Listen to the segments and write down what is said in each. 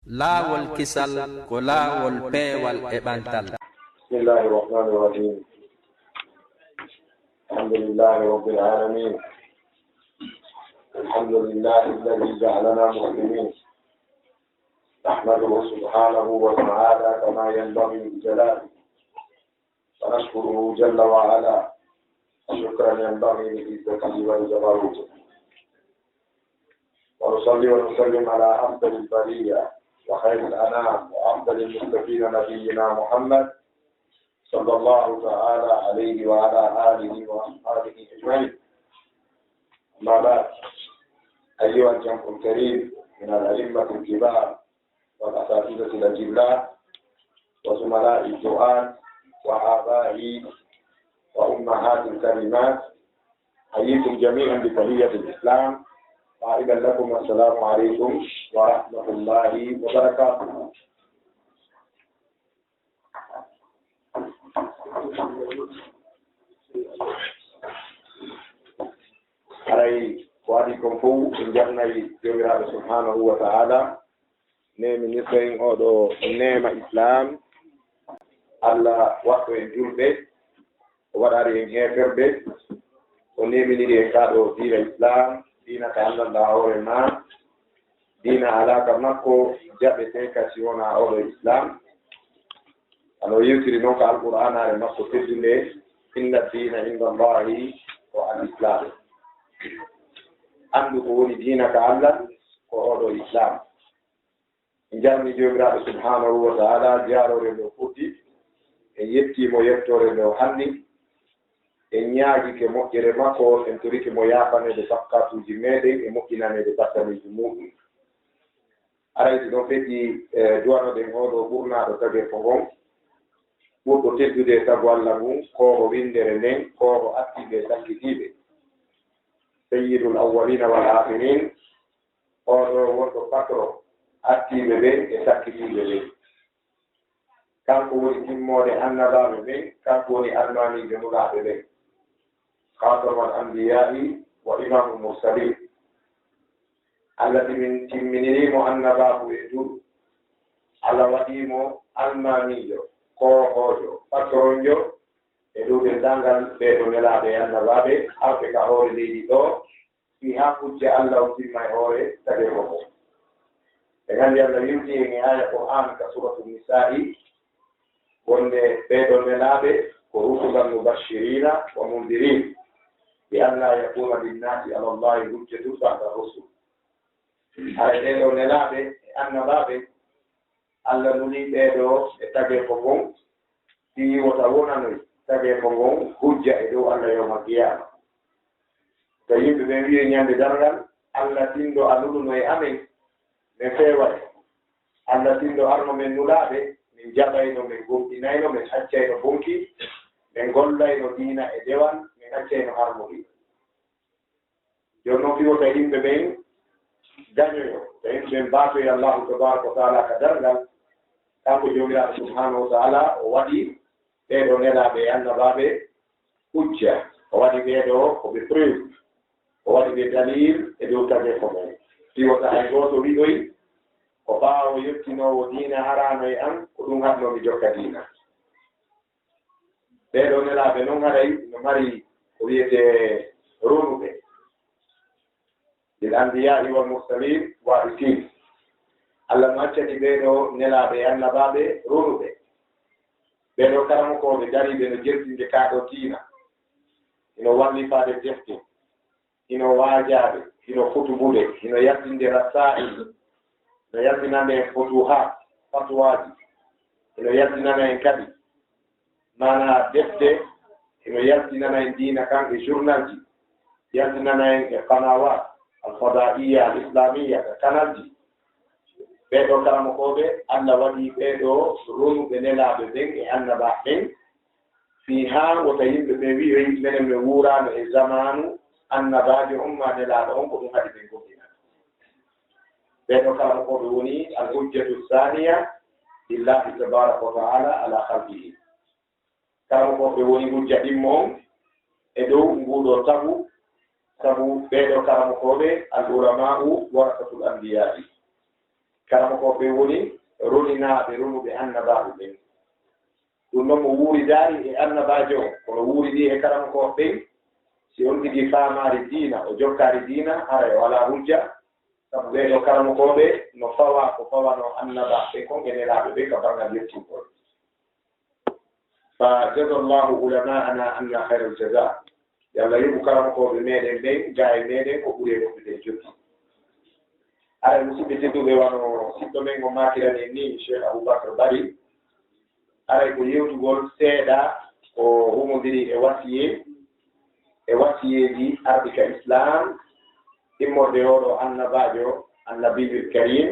laawol kisal ko laawol peewal e ɓantal. Bismillahi rahmani rahim. Alhamdulillahi rabbil alamin. Alhamdulillahi alladhi ja'alana muslimin. نحمده سبحانه وتعالى كما ينبغي بجلاله ونشكره جل وعلا شكرا ينبغي لعزته ولجبروته ونصلي ونسلم على أفضل البرية وخير الأنام وأفضل المتقين نبينا محمد صلى الله تعالى عليه وعلى آله وأصحابه أجمعين. أما بعد، أيها الجمع الكريم من الأئمة الكبار والأساتذة الأجلاء وزملاء الدعاة وآبائي وأمهات الكريمات، حييكم جميعا بتحية الإسلام قائلا لكم السلام عليكم ورحمة الله وبركاته. علي وعليكم فو إن جرنا جميعا سبحانه وتعالى nemi nifin oɗo nema islam allah waɗɗo en julɓe o waɗari en heferɓe o neminiri en kaɗo diina islam, diina ka anndanɗa hoore ma, diina alaka makko jaɓete kasi wona oɗo islam. ano yewtiri noon ko alqur'anare makko teddunde inna dina inda allahi ko al islam. andu ko woni diina ka allah ko oɗo islam. jarni jomiraɗo subhanahu wa ta'ala jarore nde fuɗɗi en yettimo yettore nde o hanni en ñaagike moƴƴere makko en toriki mo yafanede sakkatuji meɗen e moƴƴinanede battaniji muɗum. arayde ɗon feƴƴi duwanoɗen oɗo ɓurnaɗo tagi ko ngon ɓurɗo teddude sago allah mum koko windere nden koko attiɓe sakkitiɓe sayyidul awwalina wal akhirin, oɗo wonɗo patron attiɓe ɓen e sakkitiɓe ɓen. kanko woni timmode annabaɓe ɓen, kanko woni almamiɓe nulaɓe ɓen, khatamal anbiya'i wa imamul mursalin. allah timminirimo annabaɓu e duɗu, allah waɗimo almamijo, kohojo, patronjo e dow dendagal ɓeɗo nelaɓe e annabaɓe arɓe ka hoore leydi ɗo fi ha kucce allah o timma e hoore tagi koko. e gandi allah yimti en e aya qur'an ka suratul nisa'i wonde ɓeɗo nelaɓe ko rusulan mubashirina wa mundirin bi alla yakuna linnasi ala allahi hujjatun ba'da rusul. hay ɓeɗo nelaɓe e annabaɓe allah nuli ɓeɗo e tage ko ngon fi wota wonanoy tage ko ngon hujja e dow allah yawma qiyama. so yimɓe ɓe wiye ñande dargal allah tindo aluluno e amen min feeway, allah tindo arno men nulaɓe min jaɓayno min gomɗinayno min accayno bonki min gollayno diina e dewan min accayno harmoɗi. joni noon fiwota yimɓe ɓen dañoyo so yimɓe ɓen mbatoye allahu tabaraka wa taala ka dargal kanko jomiraɗo subhanahu wa taala o waɗi ɓeɗo nelaɓe e annabaɓe hujja, o waɗi ɓeɗo koɓe preuve, o waɗi ɓe dalil e dow tage ko men. fiwota hay goto wiɗoy ko ɓaawo yettinowo diina harano e an ko ɗum hatnomi jokka diina. ɓeɗo nelaɓe noon haɗay no mari ko wiyete ronuɓe il anbiya'i wal mursalin warisin. allah no accani ɓeɗo nelaɓe e annabaɓe ronuɓe, ɓeɗo karamokoɓe dariɓe no jertinde kaɗo diina, ino wallifade defte, ino waajaɓe, ino futubude, ino yaltinde rasail, ino yaltinana en fotuha fatuwaji, ino yaltinana en kadi mana defte, ino yaltinana en diina kan e journal ji, yaltinana en e qanawat alfadaiya al islamia ka kanalji. ɓeɗo karamokoɓe allah waɗi ɓeɗo ronuɓe nelaɓe ɓen e annaba ɓen fi ha wota yimɓe ɓe wi'oy minen ɓe wurano e zamanu annabajo umma nelaɗo on ko ɗum haɗi ɓen goɗɗina. ɓeɗo kala koɓe woni al hujjatu thaniya lillahi tabaraka wa taala ala halqihi. kala koɓe woni hujja ɗimmo on e dow nguɗo sabu ɓeɗo kala koɓe al ulama'u warasatul anbiya'i. karama ko ɓe woni roninaaɓe ronuɓe annabaaɓe ɓen ɗum noon mo wuuri daari e annabaajo o kono wuuri ɗi e karama ko ɓen si on ɗiɗi faamaari diina o jokkaari diina ara o alaa hujja sabu ɓeeɗo karama koɓe no fawa ko fawano annabaaɓe kon e nelaaɓe ɓe ka banngal yettingol fa jaza llahu ulama'ana anna hayra al jaza yalla yoɓu karama koɓe meɗen ɓen ga e meɗen ko ɓuri e moƴƴude jokki ara musidɓe tedduɓe wano siɗɗo men mo makirani ni cheikh aboubacre bari aray ko yewtugol seeɗa ko humodiri e wasiyeji arɗi ka islam immorde oɗo annabajo annabiul karim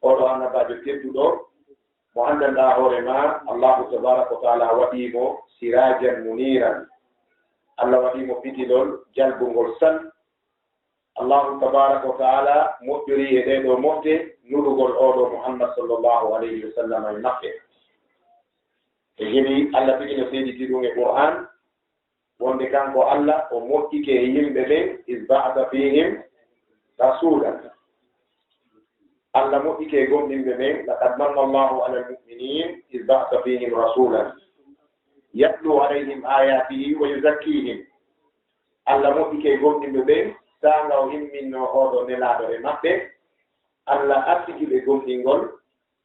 oɗo annabajo tedduɗo mo anndanɗa hoorema allahu tabaraka wa taala waɗimo sirajan muniran allah waɗimo fitilol jalbungol san allahu tabaraka wa taala moƴƴori e ɗeɗo mofte nurugol oɗo muhammad sallllahu alayhi wa sallam e maɓɓe e heɓi allah tigi no seeɗiti ɗum e qur'an wonde kanko allah o moƴƴike e yimɓe ɓen is ba'atha fihim rasulan allah moƴƴike e gonɗinɓe ɓen laqad manna allahu ala almuminin is ba'atha fihim rasulan yatlu alayhim ayatihi wa yuzakkihim allah moƴƴike e gonɗinɓe ɓen sanga o himminno oɗo nelaɗo e maɓɓe allah artikiɓe gonɗingol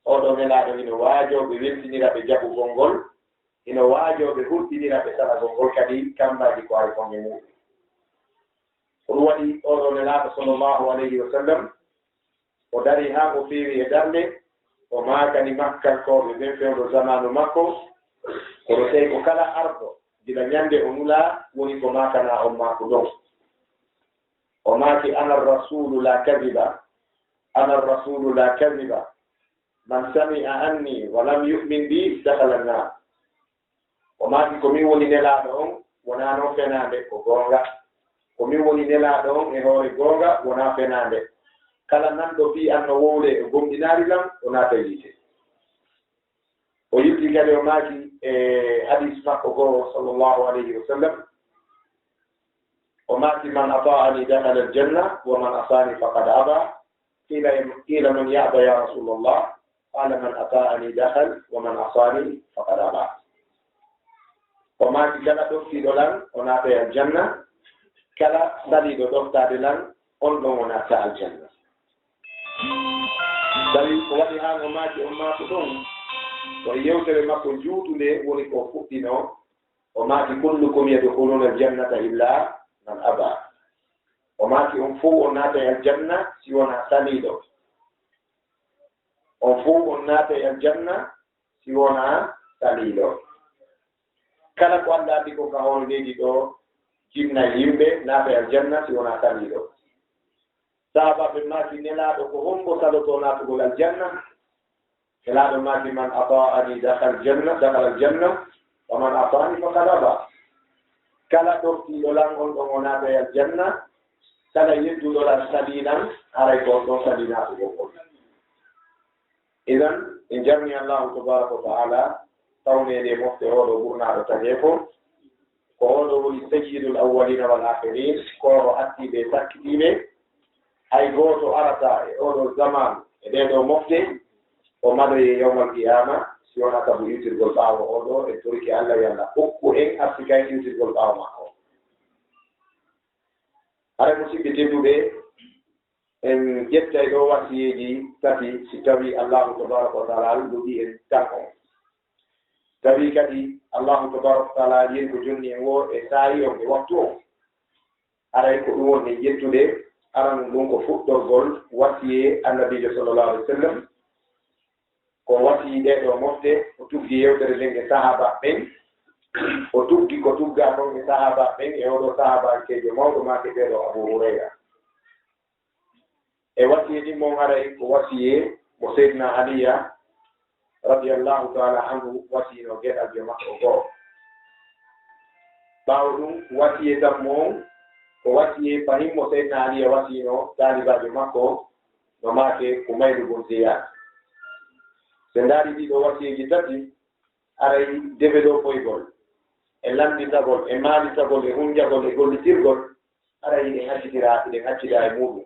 oɗo nelaɗo ino waajoɓe weltiniraɓe jaɓugol ngol ino waajoɓe hulɗiniraɓe salagol ngol kadi kambaji ko hay konge muɗum ɗum waɗi oɗo nelaɗo sallllahu alayhi wa sallam o dari ha o feewi e darde o makani makkankoɓe ɓen fewɗo zamanu makko kono tawi ko kala arɗo gila ñande o nula woni ko makana on mako ɗon o maaki ana rasulu la kadiba ana rasulu la kadiba man sami'a anni wa lam yu'min bi dakhala an-nar o maaki ko min woni nelaɗo on wona noon fenande ko gonga ko min woni nelaɗo on e hoore gonga wona fenande kala nanɗo fi anno wowle e gomɗinaari lam o naata yiite o yitti kadi o maaki e hadis makko goo sallllahu alayhi wa sallam o maaki man ata'ani dakhala aljanna wa man asani faqad aba qila man ya'ba ya rasulullah qala man ata'ani dakhal wa man asani faqad aba o maaki kala ɗoftiɗo lan o naata e aljanna kala saliɗo ɗoftade lan on ɗon o naata aljanna tawi ko waɗi haan o maaki on maako ɗon to yewtere makko juutunde woni ko fuɗɗino o maaki kullukum yadkhuluna aljannata illa man aba o maaki on fof on naata e aljanna si wona saliɗo on fof on naata e aljanna si wona saliɗo kala ko Allah addi ko ka hono leydi ɗo jinna yimɓe naata e aljanna si wona saliɗo sahabaɓe maaki nelaɗo ko hombo saloto naatugol aljanna nelaɗo maaki man ata'ani dakhala aljanna wa man ata'ani faqad aba kala ɗoftiɗo lan on ɗon o naata e aljanna kala yedduɗo lan salilan haray ko on ɗon sali naatugol ngol idan en jarni allahu tabaraka wa ta'ala tawnede mofte oɗo ɓurnaɗo tague ko oɗo woni sayyidul awwalina wal akhirin kooro attiɓe sakkitiɓe hay gooto arata e oɗo zaman e ɗeɗo mofte o maɗoye yawmal qiyama si wona sabu yutirgol ɓaawo oɗo e torki allah yalla hokku en artikay yutirgol ɓaawo makko hara musidɓe tedduɓe en ƴettay ɗo wasiyeji tati si tawi allahu tabaraka wa taala alɗuɗi en tan on tawi kadi allahu tabaraka wa taala yehi ko jonni en wo e saayi on e waktu o aray ko ɗum woni ƴettude aran ɗum ko fuɗɗorgol wasiye annabijo sallllahu alih wa sallam ko wasi ɗeɗo mofte o tuggi yewtere nden e sahaba ɓen o tuggi ko tugga ɗon e sahaba ɓen e oɗo sahabankejo mawɗo make ɓeɗo abou hurayra e wasiye ɗin mon aray ko wasiye mo seydna aliya radiallahu taala anhu wasino geɗaljo makko goo ɓaawo ɗum wasiye tan mon ko wasiye fahimmo seydna aliya wasino talibajo makko no make ko maynugol siyat so ndaari ɗiɗo wasiyeji tati aray defe ɗo koygol e landitagol e maalitagol e hunjagol e gollitirgol aray ɗen haccitira e muɗum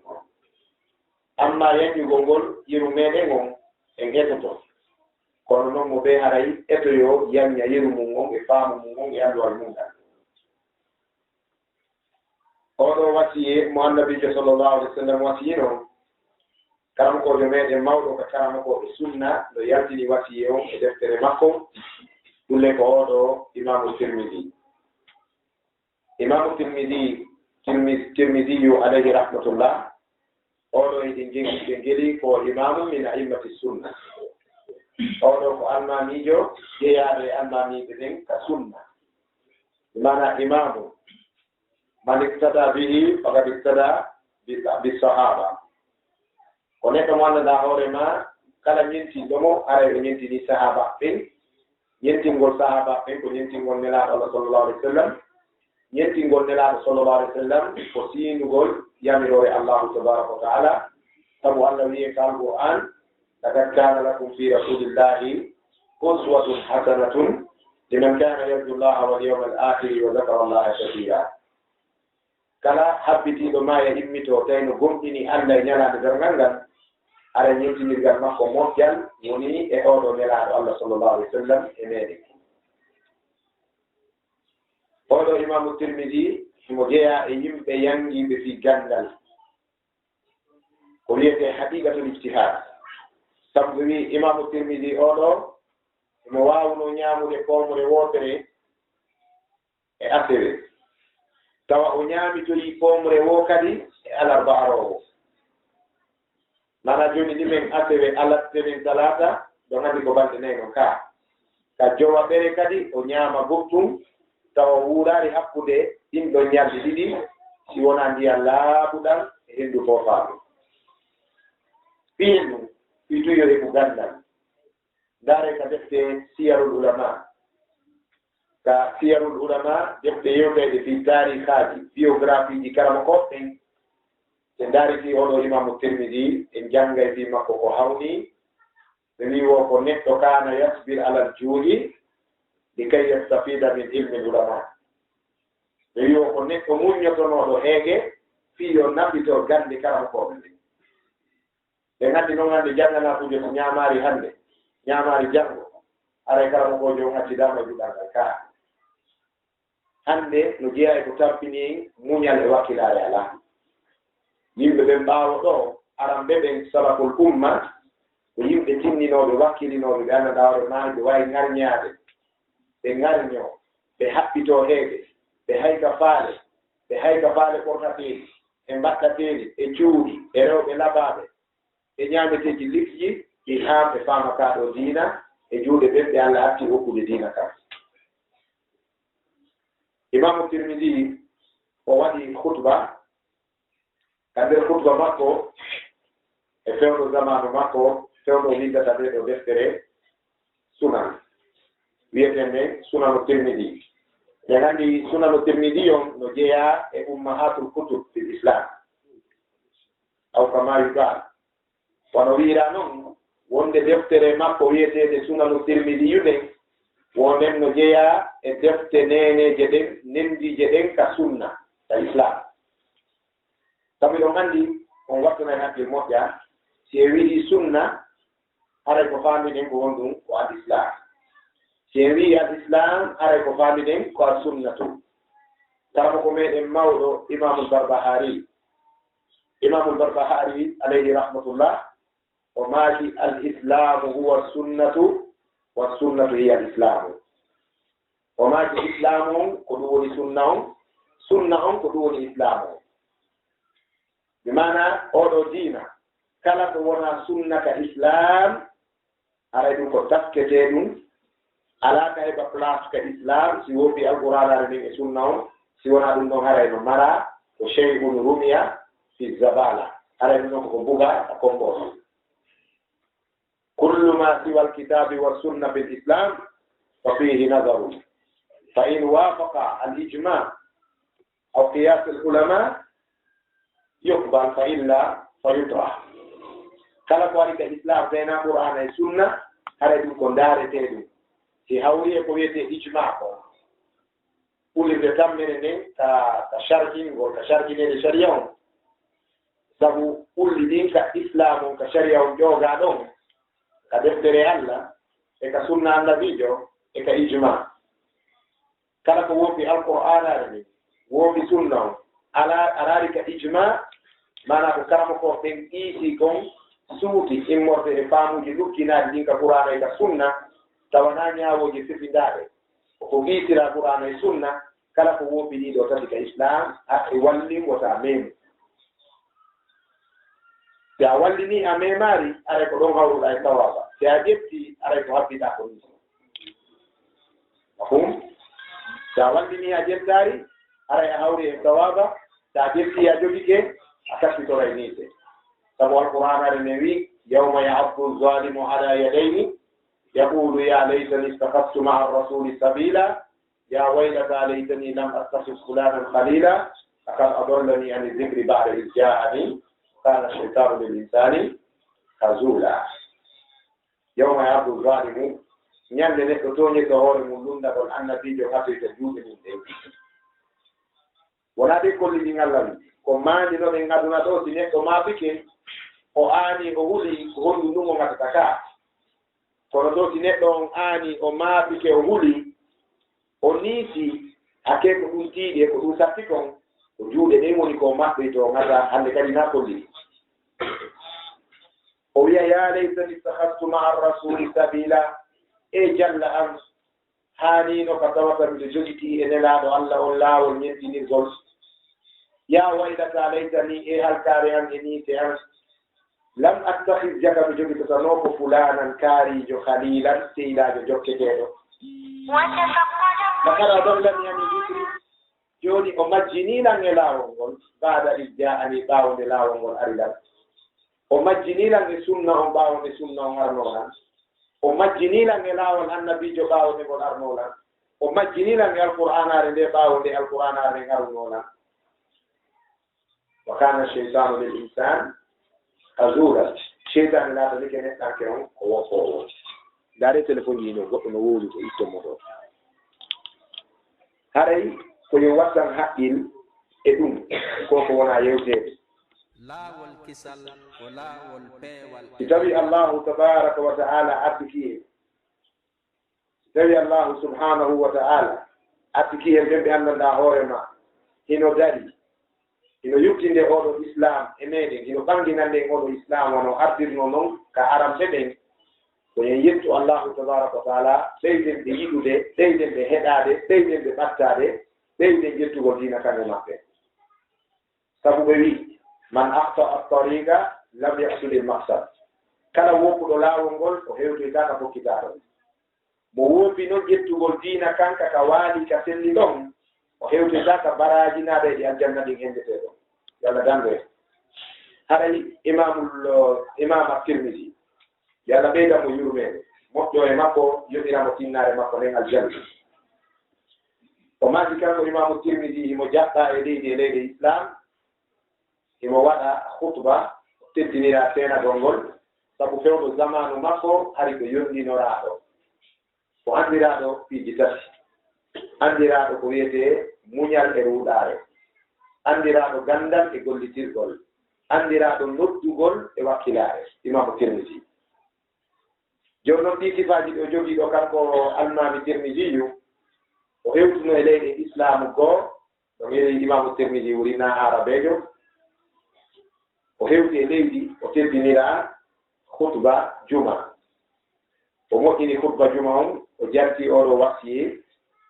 amma yanjugol ngol yeru meɗen on en etoto kono noon mo ɓe haray etoyo yamña yeru mum on e faamu mum on e anduwal mum ngal oɗo wasiye mo annabijo sallllahu alih w sallam wasiyino karamokojo meɗen mawɗo ko karamokoɓe sunna no yaltini wasiye on e deftere makko ɗulle ko oɗo imamu tirmidi imamu tirmidiyu alayhi rahmatullah oɗo eɗin ɓe geli ko imamu min a'immati sunna oɗo ko almamijo jeeyaɗo e almamiɓe ɓen ka sunna mana imamu man iktada bihi faqad iktada bisahaba ko neɗɗo mo anndanɗa hoorema kala ñentinɗomo ara ɓe ñentini sahaba ɓen ñentingol sahaba ɓen ko ñentingol nelaɗo Allah sallllahu alih w sallam ñentingol nelaɗo sallllahu alih w sallam ko siinugol yamirore allahu tabaraka wa taala sabu Allah wiye ka alquran laqad kana lakum fi rasulillahi uswatun hasanatun liman kana yarju llaha wal yawma al akhiri wa dhakara allaha kathira kala habbitiɗo ma e immito tawno gomɗini Allah e ñalade dargal ngal ara ñentinirgal makko moƴƴal woni e oɗo nelaɗo Allah sallllahu alih w sallam e meɗen oɗo imamu tirmidi mo jeeya e yimɓe yangiɓe fi gandal ko wiyete haqiqatul ijtihad sabu wi imamu tirmidi oɗo mo wawno ñamude pomre wotere e asere tawa o ñaamitori pomre wo kadi e alarba arowo mana joni ɗimen asere alattenen talata ɗo handi ko balɗe nayi non ka jowa ɓere kadi o ñaama gottum tawa wuurari hakkude ɗin ɗon ñalɗi ɗiɗi si wona ndiyan laaɓuɗal e henndu fofaaɗo ɓiyen ɗum ɓituyo e ko gandal ndaare ka defte siyarul ulama ka siyarul ulama defte yewteɗe fi tarihaji biographie ji karama koɓɓen ɓe ndaari fi oɗo imamu tirmidi en janngay fi makko ko hawni ɓe wi wo ko neɗɗo kana yasbir alal juuɗi likay yastafida min ilmi ulama ɓe wi wo ko neɗɗo muññotonoɗo heege fi yo naɓito gande karama koɓe ɓe ɓe nganndi noon hannde janngana kuje ko ñaamaari hannde ñaamaari janngo aray karama kojo on accidama juɗal ngal kaa hannde no jeeya e ko tampini muñal e wakkilaare alaa yimɓe ɓen ɓaawo ɗo aran ɓe ɓen salaful umma ko yimɓe tinninooɓe wakkilinooɓe ɓe annda hoore maaji ɓe waawi ŋarñaade ɓe ŋarñoo ɓe haɓɓitoo heege ɓe hayka faale ɓornateeɗi e mbaɗɗateeɗi e cuuɗi e rewɓe labaaɓe e ñaameteeji liɗɗi ɗi haa ɓe faamataa ɗo diina e juuɗe ɓen ɓe Allah hatti hokkude diina kam imamu tirmidi o waɗi khutba ka nder khutba makko e fewɗo zamanu makko fewɗo windata ɓe ɗo deftere sunan wiyeten ɓe sunanu tirmidi en anndi sunanu tirmidi on no jeeya e ummahatul kutub fil islam aw kama yuqal wono wiira noon wonde deftere makko wiyeteede sunanu tirmidi yuɗen wonen no jeeya e defte neneje ɗen nendiije ɗen ka sunna ka islam sabu ɗon anndi on wattanay hakkil moƴƴa si e wi'i sunna haray ko faamiɗen ko wonɗum ko al islam si en wii al islam aray ko faamiɗen ko al sunnatu tawmo ko meɗen mawɗo imamul barbahari alayhi rahmatullah o maaki al islamu huwa sunnatu wa sunnatu hiya al islamu o maaki islamu on ko ɗum woni sunna on ko ɗum woni islamu on bi mana oɗo diina kala ko wona sunna ka islam aray ɗum ko taskete ɗum ala ka heɓa place ka islam si wofi alqouranare nden e sunna on si wona ɗum ɗon haray no mara ko chey'un rumiya fi zabala haray ɗum ɗon koko buga a compost kullu ma siwa alkitabi wa sunna fi l'islam fa fihi nadaru fa in wafaqa al ijma aw qiyas al ulama yuqbal fa illa fa yutrah kala ko waɗi ka islam tena qur'ana e sunna haray ɗum ko ndaarete ɗum si hawri e ko wiyete ijma ko ɓulirde tammere nden ka sharhingol ka sharhinede sharia on sabu ulli ɗin ka islamu ka sharia on ƴooga ɗon ka deftere Allah e ka sunna annabijo e ka ijma kala ko wofi alqur'anare ni wofi sunna on araari ka ijma mana ko karamo ko ɓen iisi kon suuti immorde e faamuji lukkinaɗi ɗin ka qur'ana e ka sunna tawana ñaawoji sifindaaɗe ko wiitira qur'ana e sunna kala ko wofi ɗiɗo tati ka islam e wallim wota memu si a wallini a memari aray ko ɗon hawruɗa e tawaba si a ƴetti aray ko habbiɗa ko ni mafhum si a wallini a ƴettari aray a hawri e tawaba si a ƴetti a jogike a kappitoray niise sabu alqur'an are ne wi yawma ya'addu zalimu ala yadayni yaqulu ya laytani ittakhadtu ma'a rasuli sabila ya waylata laytani lam attakhid fulanan khalila laqad adallani an dhikri ba'da idh ja'ani kana shaytanu lil insani khazula yawma ya'addu zalimu ñande neɗɗo toñirɗo hoore mum lundagol annabijo hatoyta juuɗe mum ɗe wona ɗe kolliɗi Allah wi ko maandino ɓen aduna ɗo si neɗɗo maafike o aani o huli ko honndu ndungo ngatata ka kono ɗo si neɗɗo on aani o maafike o huli o niisi hakke ko ɗum tiiɗi e ko ɗum satti kon ko juuɗe ɗen woni ko maɓɓe to ngata hannde kadi na kolli o wiya ya laytani ittakhadtu ma'a rasuli sabila e jalla am haanino ka tawata miɗo jogiti e nelaaɗo Allah on laawol ñentinirgol ya waylata laytani e halkaare am e niite am lam attakhid jaka mi jogitotanoo ko fulanan kaariijo khalilan seydaajo jokketeeɗo lakad adallani ani dhikri jooni o majjiniilan e laawol ngol baada idja ani ɓaawonde laawol ngol arilan o majjiniilan e sunna on ɓaawonde sunna on arnoolan o majjiniilan e laawol annabiijo ɓaawonde ngol arnoolan o majjiniilan e alqur'anaare nde ɓaawonde alqur'anaare nden arnoolan wa kana cheytanu lil insan azura cheytane laatanike neɗɗanke on ko woppoowo ndaare téléphone yino goɗɗo no wooli ko ittomo ɗo haray koyo wattan haqqil e ɗum koko wona yewteede laawol kisal ko laawol peewal si tawi allahu tabaraka wa ta'ala appiki en si tawi allahu subhanahu wa ta'ala appiki en ɓen ɓe anndanɗaa hoore ma hino dari hino yuttinde oɗo islam e meɗen hino ɓanginande oɗo islam wono ardirno noon ka aramte ɗen koyen yettu allahu tabaraka wa ta'ala ɓeyden ɓe yiɗude ɓeyden ɓe heɗade ɓeyden ɓe ɓattade ɓeyden yettugol dina kamɓe maɓɓe sabu ɓe wi man ahta at-tariqa lam yahsul al-maqsad kala woppuɗo laawol ngol o hewtoytaka fokkitaɗo mo woofi noon ƴettugol diina kanka ka waali ka selli ɗon o hewtoytaka barajinaɗe ɗi aljanna ɗin hendeteɗo yalla dangoe haɗay imam at-Tirmidhi yalla ɓeyda mo yurmede moƴƴo e makko yoɗiramo tinnare makko nden aljanna o maaki kanko imam at-Tirmidhi himo jaɓɓa e leydi e leydi islam himo waɗa khutba teddinira senagol ngol sabu fewɗo zamanu makko hari ko yonɗinoraɗo ko andiraɗo piiji tati andiraɗo ko wiyete muñal e ruuɗare andiraɗo gandal e gollitirgol andiraɗo noddugol e wakkilare imamu Tirmidhi joni noon ɗi sifaji ɗo jogiiɗo kanko almami Tirmidhiyu o hewtuno e leydi islamu goo ɗo wiye imamu Tirmidhi wurina arabejo o hewti e leydi o teddinira khutba juma o moƴƴini khutba juma on o jarti oɗo wasiye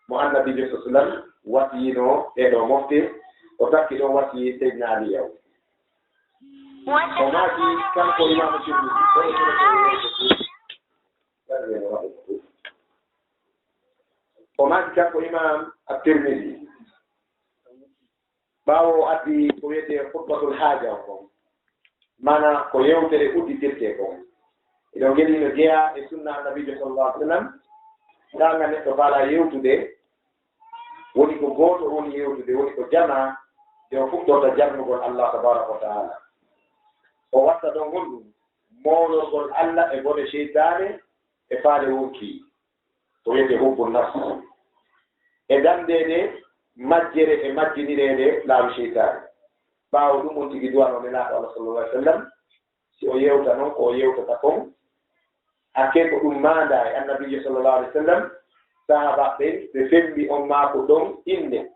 mo annabijo sa sallam wasiyino ɗeɗo mofte o takki ɗon wasiye seydina aliyaw o maaki kanko imamu Tirmidhi o maaki kanko imam at-Tirmidhi ɓaawo o addi ko wiyete khutbatul haaja o kon mana ko yewtere udditirte kon eɗon gelino jeeya e sunna annabijo sallallahu alih w sallam ɗanga neɗɗo faala yewtude woni ko gooto woni yewtude woni ko jama nde o fuɗɗorta jarnugol Allah tabaraka wa ta'ala o watta ɗon honɗum mawlorgol Allah e bone cheytane e faade wonki ko wiyete hubbu nafs e dandede majjere e majjinirede laawi cheytane ɓaawo ɗum on tigi duwano nelaaɗo Allah sallallahu alaihi wa sallam si o yewta noon ko o yewtata kon hakke ko ɗum maanda e annabijo sallallahu alaihi wa sallam sahaba ɓen ɓe fembi on maako ɗon inde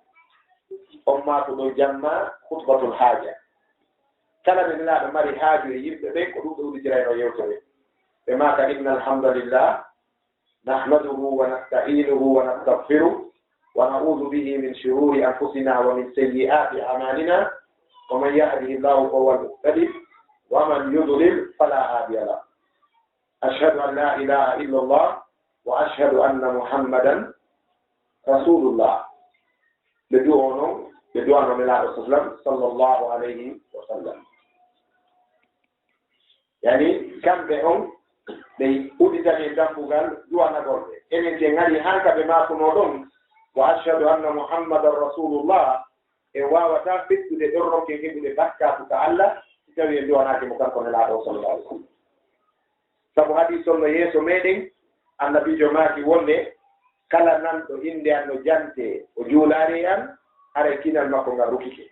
on maako ɗo jamma hutbatul haaja kala ɓe nelaaɗo mari haaju e yimɓe ɓen ko ɗum ɓe udditirayno yewtere ɓe maaka inna alhamdulillah nahmaduhu wa nasta'inuhu wa nastaghfiruh wa na'udhu bihi min shururi anfusina wa min sayyi'ati a'malina wa man yahdihillahu fahuwal muhtadi wa man yudlil fala hadiya lahu ashhadu an la ilaha illa Allah wa ashhadu anna muhammadan rasulullah ɓe du'ono ɓe du'ano nelaaɗo sallallahu alayhi wa sallam yani kamɓe on ɓe udditani dambugal duwanagol ɓe enen te ngari hanka ɓe makuno ɗon wa ashhadu anna muhammadan rasulullah e wawata fettude ɗon ronke heɓude bakkatu ka Allah si tawi en duwanaki mo kanko nelaaɗo sallallahu alaihi wa sallam sabu hadis on no yeeso meɗen annabijo maaki wonde kala nanɗo inde an no jante o juulaari an haray kinal makko ngal rukike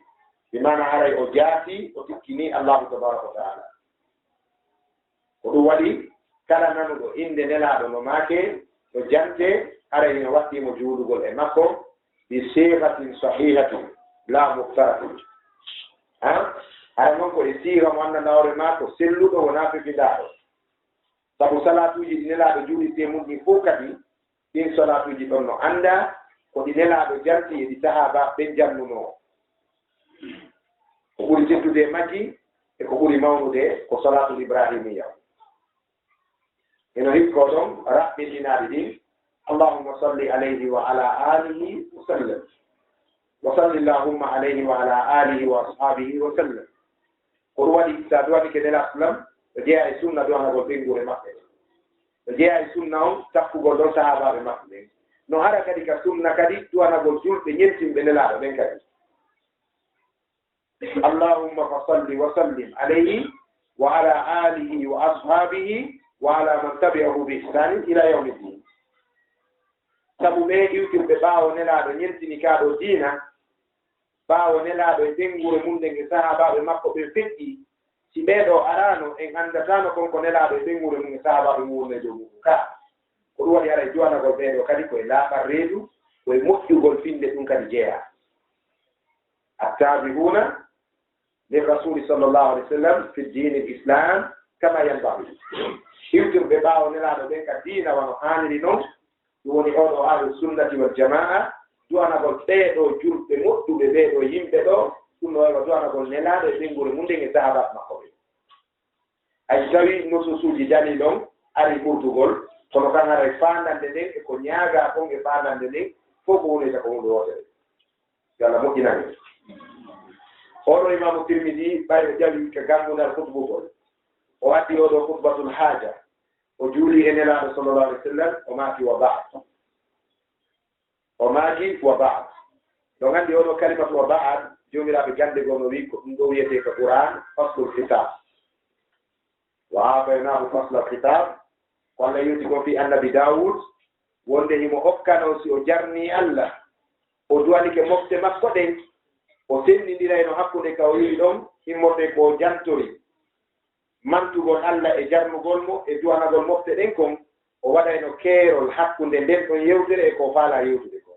bimana haray o jaati o tikkini allahu tabaraka wa taala ko ɗum waɗi kala nanuɗo inde nelaaɗo no maake no jante haray no waɗɗimo juulugol e makko bi sigatin sahihatin la muftaratin hara noon ko e siiga mo annda nawre ma ko selluɗo wona fefindaaɗo sabu salatuji ɗi nelaaɗo juulirte mum ɗi fof kadi ɗin salatuji ɗon no annda ko ɗi nelaaɗo janti e ɗi sahaba ɓen jannunoo ko ɓuri teddude majji e ko ɓuri mawnude ko salatul ibrahimiya eno hikko ɗon raɓɓindinaaɗi ɗin allahumma salli alayhi wa ala alihi wa sallam wa salli llahumma alayhi wa ala alihi wa ashabihi wa sallam ko ɗum waɗi sa duwaɗike nelaaɗo sallam ɓe jeeya e sunna duwanagol ɓengure maɓɓe ɓe jeeya e sunna on takkugol ɗon sahabaɓe maɓɓe ɓen no hara kadi ka sunna kadi duwanagol julɓe ñentimɓe nelaaɗo ɓen kadi allahumma fa salli wa sallim alayhi wa ala alihi wa ashabihi wa ala man tabi'ahu bi ihsanin ila yawmi ddin sabu ɓe iwtirɓe ɓaawo nelaaɗo ñentini kaaɗo diina ɓaawo nelaaɗo e ɓengure mum nden e sahabaɓe makko ɓe feƴƴi si ɓeeɗo arano en anndatano konko nelaaɗo e ɓengure mum e sahabaɓe mum wonne dow mum ka ko ɗum waɗi haray jowanagol ɓeeɗo kadi koye laaɓal reedu koye moƴƴugol finde ɗum kadi jeeya attabihuna lirrasuli sallllahu alih wa sallam fi dini l islam kama yanbaghi iwtirɓe ɓaawo nelaaɗo ɓen ka diina wano haaniri noon ɗum woni oɗo ahlu sunnati wal jamaa duwanagol ɓeeɗo julɓe moƴƴuɓe ɓeeɗo yimɓe ɗo ɗum no wawa duwanagol nelaaɗo e ɓengure mum nden e sahabaɓe makko ɓe hay tawi nosusuji dali ɗon ari ɓurtugol kono kan haray fandande nden eko ñaaga kon e fandande nden fof ko wonita ko hunde wotere yo Allah moƴƴinani oɗo imamu tirmidi ɓayɗo jawi ko gambunal hutbugol o addi oɗo hutbatul haaja o juuli e nelaaɗo sallllahu alih wa sallam o maaki wa ba'd o maaki wa ba'd ɗo nganndi oɗo kalimatu wa ba'd joomiraaɓe gande goo no wi ko ɗum ɗo wiyetee ko qur'an faslul khitab wa aataynahu fasla khitab ko Allah yewti ko fi annabi Dawud wonde himo hokkano si o jarni Allah o duwanike mofte makko ɗen o sendindirayno hakkunde ka o yii ɗon immorde ko jantori mantugol Allah e jarnugol mo e duwanagol mofte ɗen kon o waɗayno keerol hakkunde nden ɗon yewtere e ko faala yewtude ko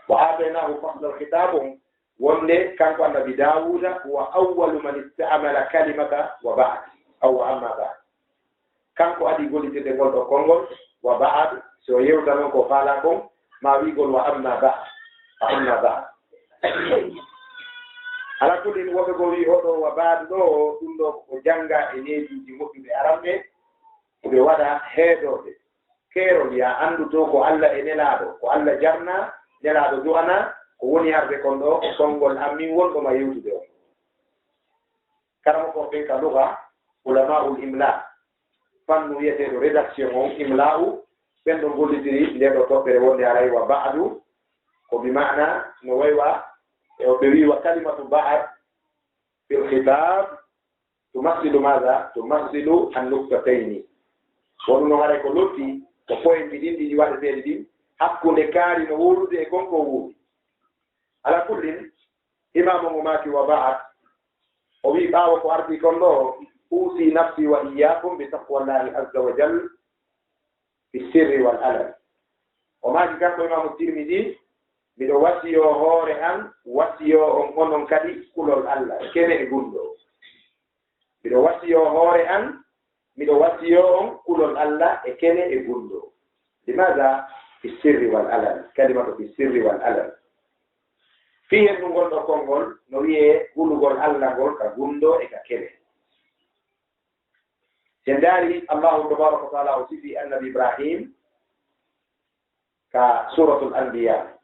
wa aataynahu fasla khitab on wonde kanko annabi Dawuda huwa awwalu man istamala kalimata wa ba'd aw amma ba'd kanko adi gollitede ngol ɗo konngol wa ba'd so yewta noon ko faala kon ma wiigol wa amma ba'd ala kulli woɓe go wi oɗo wa ba'd ɗo ɗum ɗo ko jannga e neejuuji moƴƴuɓe aramɓe ɓe waɗa heedorde keerol ya annduto ko Allah e nelaaɗo ko Allah jarna nelaaɗo du'ana ko woni harde kon ɗo konngol ammin wonɗo ma yewtude on karamo ko ɓen ka luga ulama'ul imla fannu wiyeteeɗo rédaction on imla'u ɓen ɗo gollidiri nden ɗo toɓɓere wonde haray wa ba'du ko bi ma'na no waywa ɓe wi wa kalimatu ba'd fil khitab tumassilu maga tumassilu an nuqtatayni wonu no haray ko lotti ko point ɗin ɗiɗi waɗeteeɗi ɗin hakkunde kaari no wuurude e konko wuuri ala kullin imamu mo maki wa ba'at o wi ɓaawo ko ardi kon ɗo uusi nafsi wa iyyakum bi taqwallahi azza wa jal fi sirri wal alal o maki kanko imamu tirmidi miɗo wasiyo hoore an wasiyo on onon kadi kulol Allah kene e gunɗo miɗo wasiyo hoore an miɗo wasiyo on kulol Allah e kene e gunɗo limaga fi sirri wal alal kalimatu fi sirri wal alal fi hen ɗum gonɗo konngol no wiye hulugol Allah ngol ka gunɗo e ka kene sen daari Allahu tabaraka wa taala o sifi annabi Ibrahim ka suratul anbiya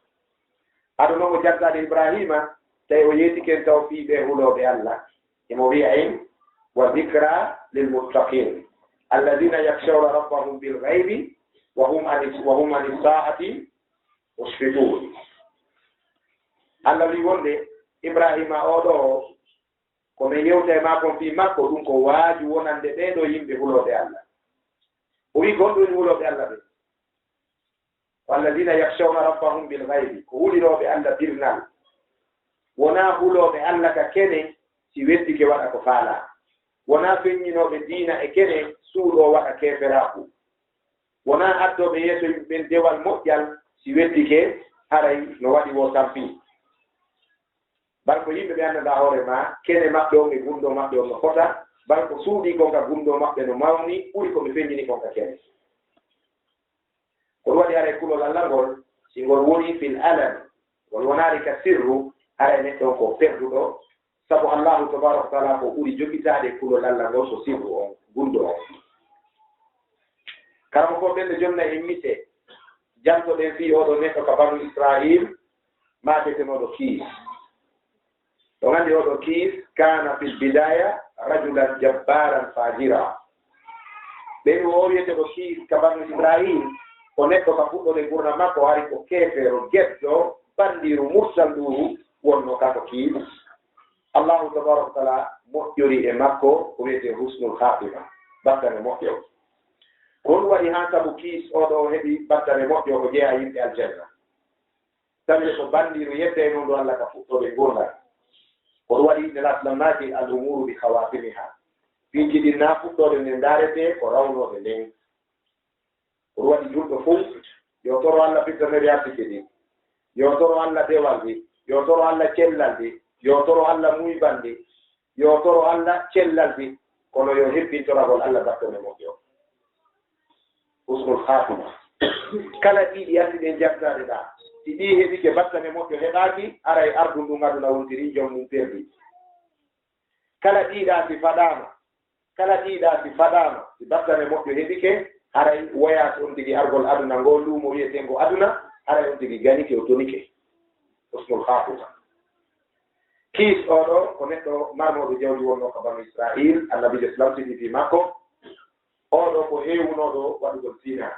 aɗo noon o jaggade Ibrahima tawi o yeetiken taw fiiɓe hulooɓe Allah emo wiya en wa dicra lilmuttaqin alladina yakshawna rabbahum bilghaybi wa hum ani saati musfiqun Allah wi wonde Ibrahima oɗo komin yewta e makon fi makko ɗum ko waaju wonande ɓeeɗo yimɓe hulooɓe Allah o wi gonɗoni hulooɓe Allah ɓe walladina yakshawna rabbahum bilghaybi ko hulirooɓe Allah birnal wona hulooɓe Allah ka kene si weddike waɗa ko faala wona feññinooɓe diina e kene suuɗo waɗa keferaaku wona addoɓe yeeso yimɓeɓen dewal moƴƴal si weddike haray no waɗi wo tampi bar ko yimɓe ɓe annda hoore ma kene maɓɓe on e gunɗo maɓɓe on no fota bar ko suuɗi kon ka gunɗo maɓɓe no mawni ɓuri ko ɓe feññini kon ka kene ko waɗi ara kulol Allah ngol si ngol woni fil alani ngol wonaari ka sirru ara neɗɗo ko perduɗo sabu Allahu tabaraka wa taala ko ɓuri jogitaade kulol Allah ngol so sirru on gunɗo on karamo ko ɓenne jonna e mise jantoɗen fi oɗo neɗɗo ka banu Israil matetenoɗo kiis ɗo gandi oɗo kiis kana fil bidaya rajulan jabbaran fajira ɓen o wiyeteɗo kiis ka banu Israil ko neɗɗo ka fuɗɗode gurna makko hari ko keefeero geɗɗo bandiru mursal ndu wonno kako kiis Allahu tabaraka wa taala moƴƴori e makko ko wiyete husnul khatima battane moƴƴo ko ɗum waɗi han sabu kiis oɗo heɓi battane moƴƴo ko jeeya yimɓe aljanna tawi ko bandiru yedde noon ɗo Allah ka fuɗɗode gurdal ko ɗum waɗi nelaslamaki al umuru bi khawatimiha piiji ɗin na fuɗɗode nde daarete ko rawnoɓe nden ko ɗum waɗi julɗo fof yo toro Allah fittanere artike ɗi yo toro Allah dewal ɗi yo toro Allah cellal ɗi yo toro Allah muyban ɗi yo toro Allah cellal ɗi kono yo hebbintoragol Allah battane moƴƴo husnul khatima kala ɗiɗi andi ɗen jagtade ɗa si ɗi heɓike battane moƴƴo heɓaki aray ardu ndu aduna wontiri joom mum perdi kala ɗiɗa si faɗama kala ɗiɗa si faɗama si battane moƴƴo heɓike haray woyat on tigi argol aduna ngo luumo wiyetengo aduna haray on tigi ganike o tonike husnul khatima kiis oɗo ko neɗɗo marmoɗo jawdi wonno ka banu Israil annabijo islam sidi fi makko oɗo ko hewunoɗo waɗugol zina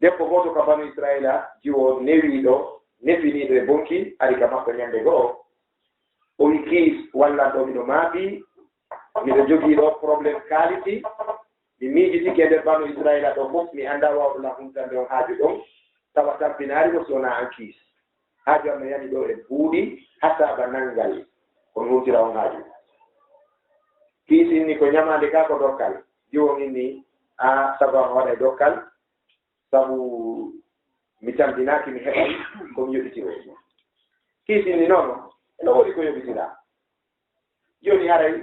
debbo goto ka banu Israila jiwo newiɗo nefiniɗo e bonki ari ka makko ñande goo o wi kiis wallanɗo miɗo maaɓi miɗo jogiiɗo probléme kaaliti mi miijitike e nder banu Israila ɗo fof mi annda wawɗona humtande on haaju ɗon tawa tampinaari mo sowona an kiis haaju am no yani ɗo e buuɗi hasaba nanngal kon humtira on haaju kiis inni ko ñamande ka ko dokkal jiwon inni a sabu am waɗa e dokkal sabu mi tampinaaki mi heɓay komi yoɓitiro kiis inni noon eno woodi ko yoɓitira joni aray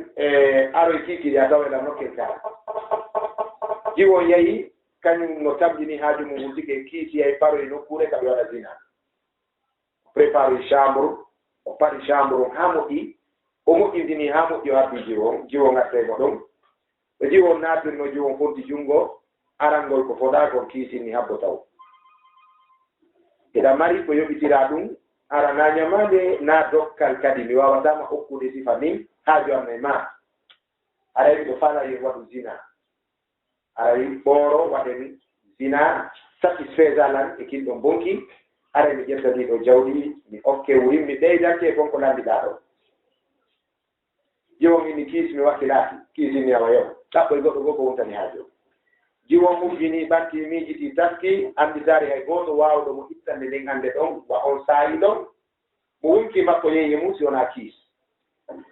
aroy kiikiɗi a taweɗa nokkel kala jiwon yahi kañum no tabjini haaju mum wutike kiisi yay paroye nokkure kaɓe waɗa zina prépare chambre o paɗi chambre on ha moƴƴi o moƴƴintini ha moƴƴo habbi jiwon gattemo ɗon o jiwon natirno jiwon fonti junngo arangol ko foɗa kon kiisinni habbo taw eɗa mari ko yoɓitira ɗum ara na ñamade na dokkal kadi mi wawatama hokkude sifa min haaju am e ma aray ɗo fala yen waɗu zina aray ɓooro waɗen zina satisfaisalan e kinɗon bonki aray mi ƴettaniɗo jawɗi mi okke wurin mi ɓeydante kon ko landiɗa ɗo jiwon inni kiis mi wakkilaki kiisinni awa yo ɗaɓɓo e goɗɗo goo ko wontani haajo jiwon mujjini ɓanti miijiti taski anditari hay gooto wawɗo mo ittande nden hannde ɗon wa on saayi ɗon mo wonki makko yeeye mum si wonaa kiis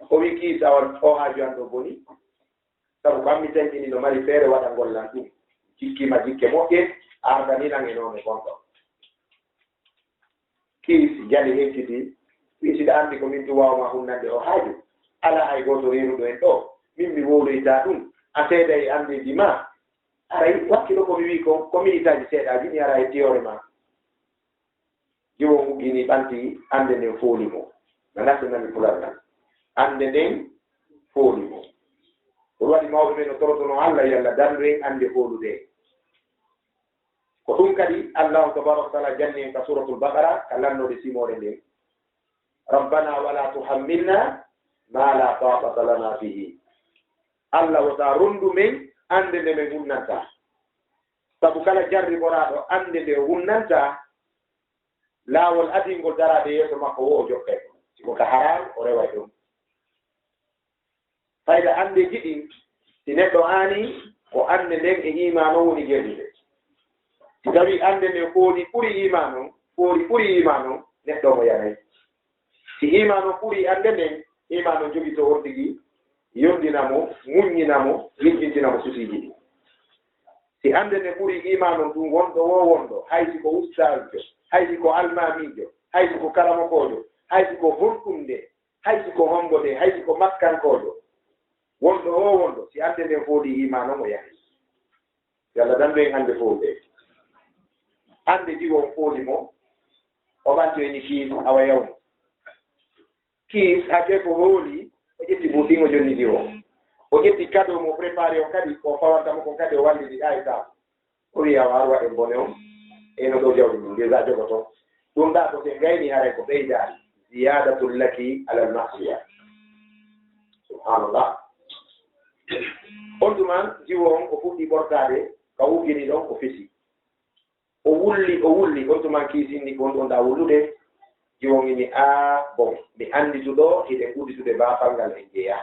o wi kiis awa o haaju an ɗo boni sabu ko ammi tankini no mari feere waɗa ngollan ɗum jikkima jikke moƴƴe ardaninan e noone gonɗo kiis jali hecciti wi siɗa anndi ko min tu wawma hunnande o haaju ala hay gooto reeruɗo en ɗo min mi wowloyta ɗum a seeda e andeji ma aray wakkilo komi wi ko minitaji seeɗaji mi ara e tiyore ma jiwo huggini ɓanti ande nden fooli mo no nasinami fulalngal ande nden fooli mo ɗum waɗi mawɓe men no torotono Allah yalla dandu en ande foolude ko ɗum kadi allahu tabaraka wa taala janni en ka suratul baqara ka lannode simore nden rabbana wala tuhammilna ma la taqata lana bihi Allah wota rondu men ande nde men hunnanta sabu kala jarriboraɗo ande nde hunnanta laawol adingol darade yeeso makko wo o jokkay siko ka haram o rewa ɗum fayda andeji ɗin si neɗɗo aani ko ande nden e imano woni gerdude si tawi ande nde fooli ɓuri imano fooli ɓuri imano neɗɗo mo yanayi si imano ɓuri ande nden imano jogi to ordigi yondinamo muññinamo yejjintinamo susiji ɗi si ande nde ɓuri imano ɗum wonɗo wo wonɗo haysi ko ustajo haysi ko almamijo haysi ko karamokojo haysi ko honɗumde haysi ko hombode haysi ko makkankojo wonɗo o wonɗo si ande nden fooli imano mo yahi yalla dandu en hande foolde hande jiwon fooli mo o ɓantoyni kiis awa yawmo kiis hake ko hooli o ƴetti buuɗɗingo jonni diwo o ƴetti cadeau mo préparé o kadi o fawantamo ko kadi o wallidi ɗa e saako o wi awa ar waɗen bone o eno ɗo jawdi ɗum déjà jogoto ɗum ɗa to se gayni haray ko ɓeydaani ziyadatul laki alal masiya subhanallah on ɗuman jiwo on o fuɗɗi ɓortade ka wuggini ɗon o fesi o wulli on ɗuman kiisinni ko on ɗon ɗa wullude jiwon ini bon mi andituɗo hiɗen udditude baafal ngal en jeeya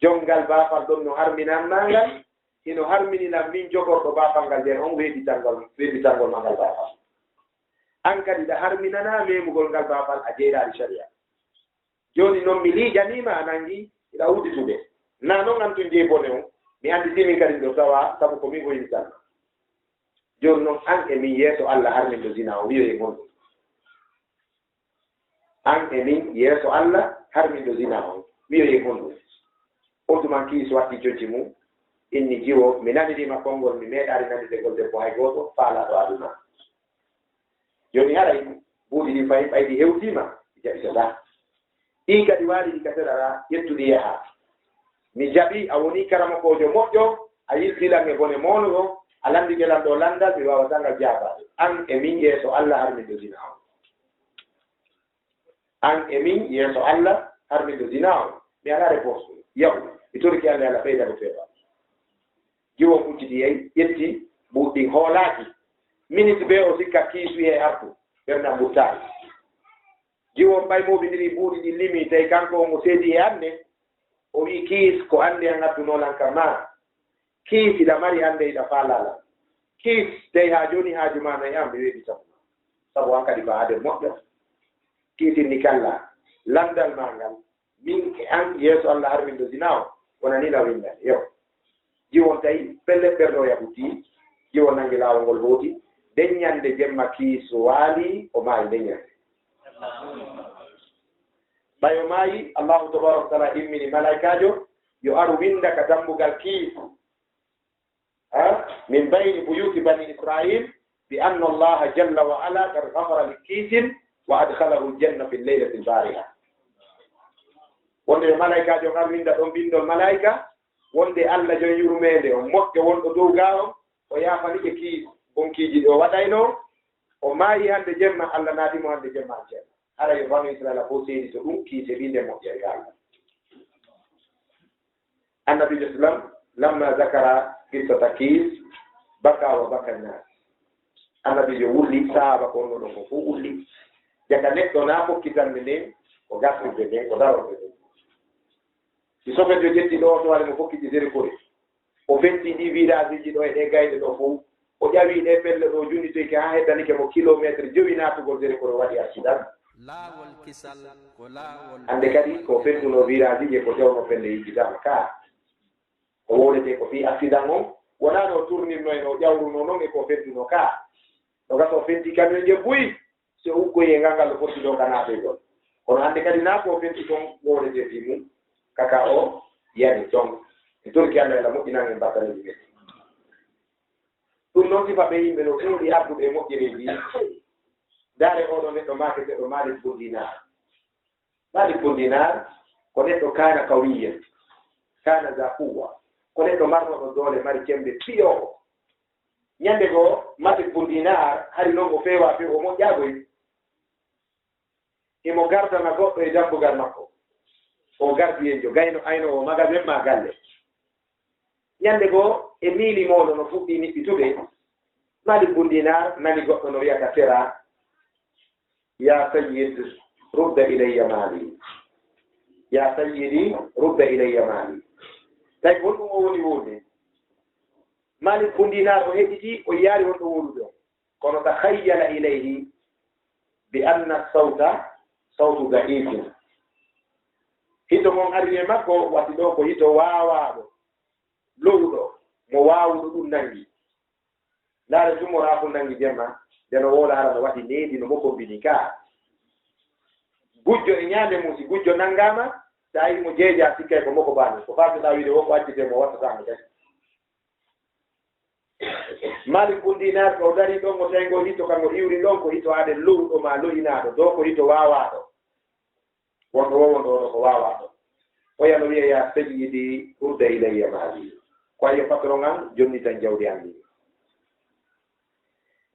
jongal baafal ɗon no harminanma ngal hino harmininam min jogorɗo baafal ngal nden on weeɗitangol ma ngal baafal an kadi ɗa harminana memugol ngal baafal a jeyɗaɗi sharia joni noon mi liijanima a nangi iɗa udditude na noon antun jeey bone o mi anditimi kadi ɗo tawa sabu ko min hoynitanma joni noon an e min yeeso Allah harmin ɗo zina o wiyoye gonɗum an e min yeeso Allah harmin ɗo zina on wiyoye gonɗum on tuman kiis watti jojji mum inni jiwo mi nanidima konngol mi meeɗari nanide gol debbo hay gooto faalaɗo aduna joni haray buuɗi ɗi fayi ɓaydi hewtima jaɓitata ɗi kadi waali ɗi ka seɗara ƴettuɗi yaha mi jaɓi a woni karamakojo moƴƴo a yiltilan e bone mawnuɗo a landi gelan ɗo landal mi wawatangal jaabade an e min yeeso Allah harmin ɗo zina on an e min yeeso Allah harmin ɗo zina on mi ala réponse ɗum yahu mi torki Allah ala ɓeydaɗo feewa jiwon ucciti yey ƴetti ɓuuɗɗi hoolaaki minute ɓe o sikka kiisuyi e artu ɓernam ɓurtaali jiwon ɓaymoɓidiri buuɗi ɗi limi tawi kanko omo seedi e annde o wi kiis ko annde an addunolan ka ma kiis iɗa mari annde iɗa faalalan kiis tawi haa jooni haaju ma nayi an ɓe weeɗi sabu an kadi baade moƴƴo kiitinni kalla landal ma ngal min e an yeeso Allah harmin ɗo zina o wonanila windan yo jiwon tawi pelle ɓerɗo yaɓuti jiwon nangi laawol ngol hooti deññande jemma kiis waali o maayi deññande ɓayo maayi allahu tabaraka wa taala immini malaikajo yo aru winda ka dambugal kiis min bayni buyuti bani israil bi anna allaha jalla wa ala kad gafara li kiisin wa adhalahu ljanna fi lleylati lbariha wonde yo malaikajo ar winda ɗon bindol malaika wonde Allah jon yurmede o moƴƴo wonɗo dow gaaro o yafanike kiis bonkiiji ɗo waɗayno o maayi hande jemma Allah naatimo hande jemma aljanna hara yo banu israila fof seedi to ɗum kiise winde moƴƴere ga Allah annabijo sallam lamma zakara qissata kiis baka wa baka nnas annabijo wulli sahaba ko onno ɗon ko fof wulli jaga neɗɗo na fokkitande nden ko gasirde nden ko darorde nden si sofejo ƴetti ɗo to wale mo fokkiti seri kore o fetti ɗi village ji ɗo e ɗe gayɗe ɗo fof o ƴawi ɗe pelle ɗo junnitoyke ha heddanike mo kilométre jowi natugol seri kore waɗi accident laawol kisal ko laawol hande kadi ko fentuno virage je ko jawno fende yijitama ka ko wonete ko fi accident on wona no tournirno e no ƴawruno noon e ko fentuno ka no gato fenti camion je buyi so ukkoye ngangal foti ɗo ka naate ɗon kono hande kadi na ko fenti toon wonete fi mum kaka o yani donc e torki Allah ela moƴƴinan en battaleji ɓe ɗum noon sifa ɓe yimɓe no ɗuuɗi arduɓe e moƴƴereji daare oɗo neɗɗo maketeɗo Malik bun Dinar Malik bun Dinar ko neɗɗo kana kawiyen kana za quwwa ko neɗɗo marnoɗo doole mari cembe piyowo ñande goo Malik bun Dinar hari noon o feewa few o moƴƴagoy imo gardana goɗɗo e dambugal makko o gardiyenjo gayno aynowo magasin ma galle ñande goo e miili moɗo no fuɗɗi niɓɓitude Malik bun Dinar nani goɗɗo no wiyata Tera ya sayyid rudda ilayya mali ya sayyidi rudda ilayya mali tawi honɗum o woni wonde Malik bun Dinar o heɗiti o yaari wonɗo wolude o kono takhayyala ilayhi bi anna sawta sawtu da'ifin hito mon ari e makko watti ɗo ko hito waawaɗo lowɗo mo waawuɗo ɗum nangi laare tumora fu nangi jemma deno woola hara no waɗi needi no mokombini ka gujjo e ñaande mum si gujjo nanngama sa yi mo jeeja sikkay ko moko baani ko faatoɗa wiide wonko accite mo wattatamo kadi Malik bun Dinar ko dari ɗon mo tawi ngo hito kanko iwri ɗon ko hito aade lowɗo ma loyinaɗo dow ko hito waawaɗo wonɗo wowonɗo ko waawaɗo o yano wiya ya sayyidi urda ilayya mali ko ayi patron am jonni tan jawdi anndi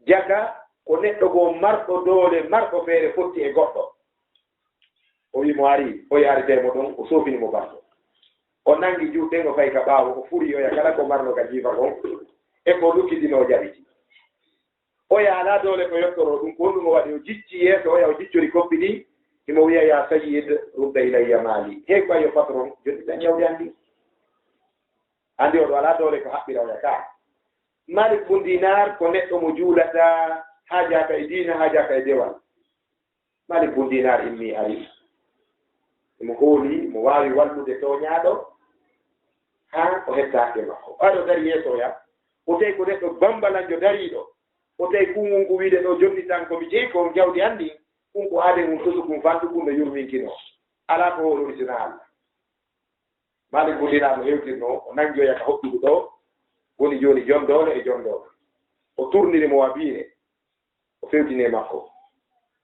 jaga ko neɗɗo goo marɗo doole marɗo feere fotti e goɗɗo o wi mo ari o yaaritemo ɗon o sofinimo banto o nangi juuɗɗen o fayi ka ɓaawo o furi oya kala ko marno ka jiifa kon e ko lukkitino jaɓiti o yaala doole ko yottoro ɗum ko honɗum o waɗi o jicci yeeso oya o jiccori koppi ɗi imo wiya ya sayyid rudda ilayya mali hey ko ayo patron joni tan yawdi andi oɗo ala doole ko haɓɓira oya ka Malik bun Dinar ko neɗɗo mo juulata haajaka e diina haajaka e dewal Malik bun Dinar immi ari mo hooli mo waawi wallude toñaaɗo haa o hettaake makko aɗo dari yeesoya o tawi ko neɗɗo bambalanjo dariiɗo o tawi kuŋol ngu wiide ɗo jonni tan komi jeyi ko jawdi anndi ɗum ko aade mum tosu kum fantu ɗum no yurminkino alaa ko hoɗori sina Allah Malik bun Dinar no hewtirno o nanngoya ka hoɓɓudu ɗo woni jooni jon doole e jon doole o tourniri mo wabiire o fewtine makko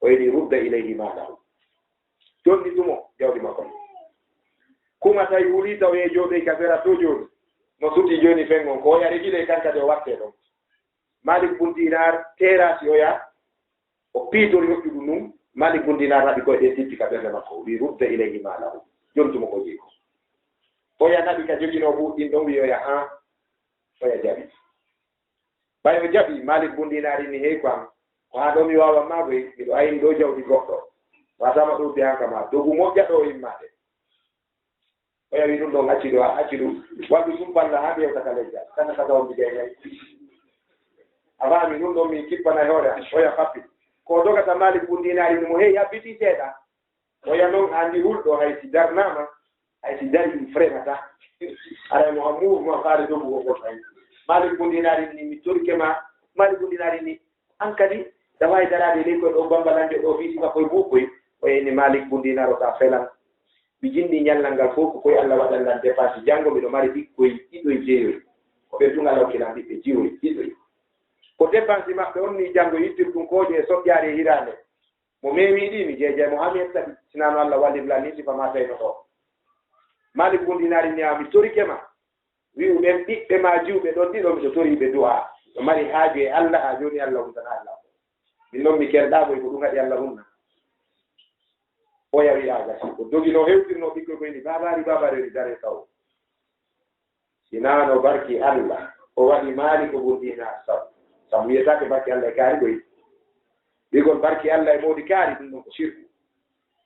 o yiɗi rudda ilayhi malahu jonni ɗumo jawdi makko kuma tawi wuli taw e jooɗoy ka sera to jooni no sutti jooni fengon ko o yari ɗiɗo e kankade o watte ɗon Malik bun Dinar terasi oya o piitori hoƴƴuɗu ɗum Malik bun Dinar naɓi koye ɗe tippi ka ɓerde makko wi rudda ilayhi malahu joni tuma ko jeeko oya naɓi ka jogino ɓuuɗɗin ɗon wi oya han oya jaɓi ɓay o jaɓi Malik bun Dinar inni hey ko am ko haa ɗo mi waawa maagoy miɗo ayni ɗo jawdi goɗɗo watama ɗo de hanka ma dogu moƴƴa ɗo immade o yawi ɗum ɗon acci ɗo acci ɗum waɗu ɗum balla haa ɓewtaka leggal kana kata on mbiɗe ngay a faami ɗum ɗon min kippana hoore an oya fappi ko dogata Malik bun Dinar inni mo hey yabbiti seeɗa oya noon anndi hulɗo hay si darnama hay si dari ɗum fremata aray mo ha mouvement faare dogu o goɗɗo Malik bun Dinar inni mi torkema Malik bun Dinar inni an kadi dawawi darade ley koye ɗo bambalanjo ɗo fiitima koye buukoy o inni Malik bun Dinar o ta felan mi jinni ñallal ngal fof ko koye Allah waɗallan dépense janngo miɗo mari ɓikkoy ɗiɗoye jeeyoy ko ɓertungal hokkilan ɓiɓɓe jiwoy ɗiɗoy ko dépense maɓɓe on ni janngo yittir ɗum kooƴe e soƴƴaade e hiraande mo meemi ɗi mi jeejay mo haa mi hettati sinano Allah wallimlan ni sifa ma tawino ɗo Malik bun Dinar ni mi torikema wi'u ɓen ɓiɓɓe ma jiwɓe ɗon ɗiɗo miɗo toriɓe du'a no mari haaje e Allah haa jooni Allah humtana Allah min noon mi kerɗaaɓoy ko ɗum haɗi Allah humna o yawi gasi ko dogino hewtirno ɓikkoy koyni babari woni dare taw sinano barki Allah o waɗi Malik bun Dinar sabu wiyetake barki Allah e kaari koy ɗigol barki Allah e mawdi kaari ɗum ɗon ko sirku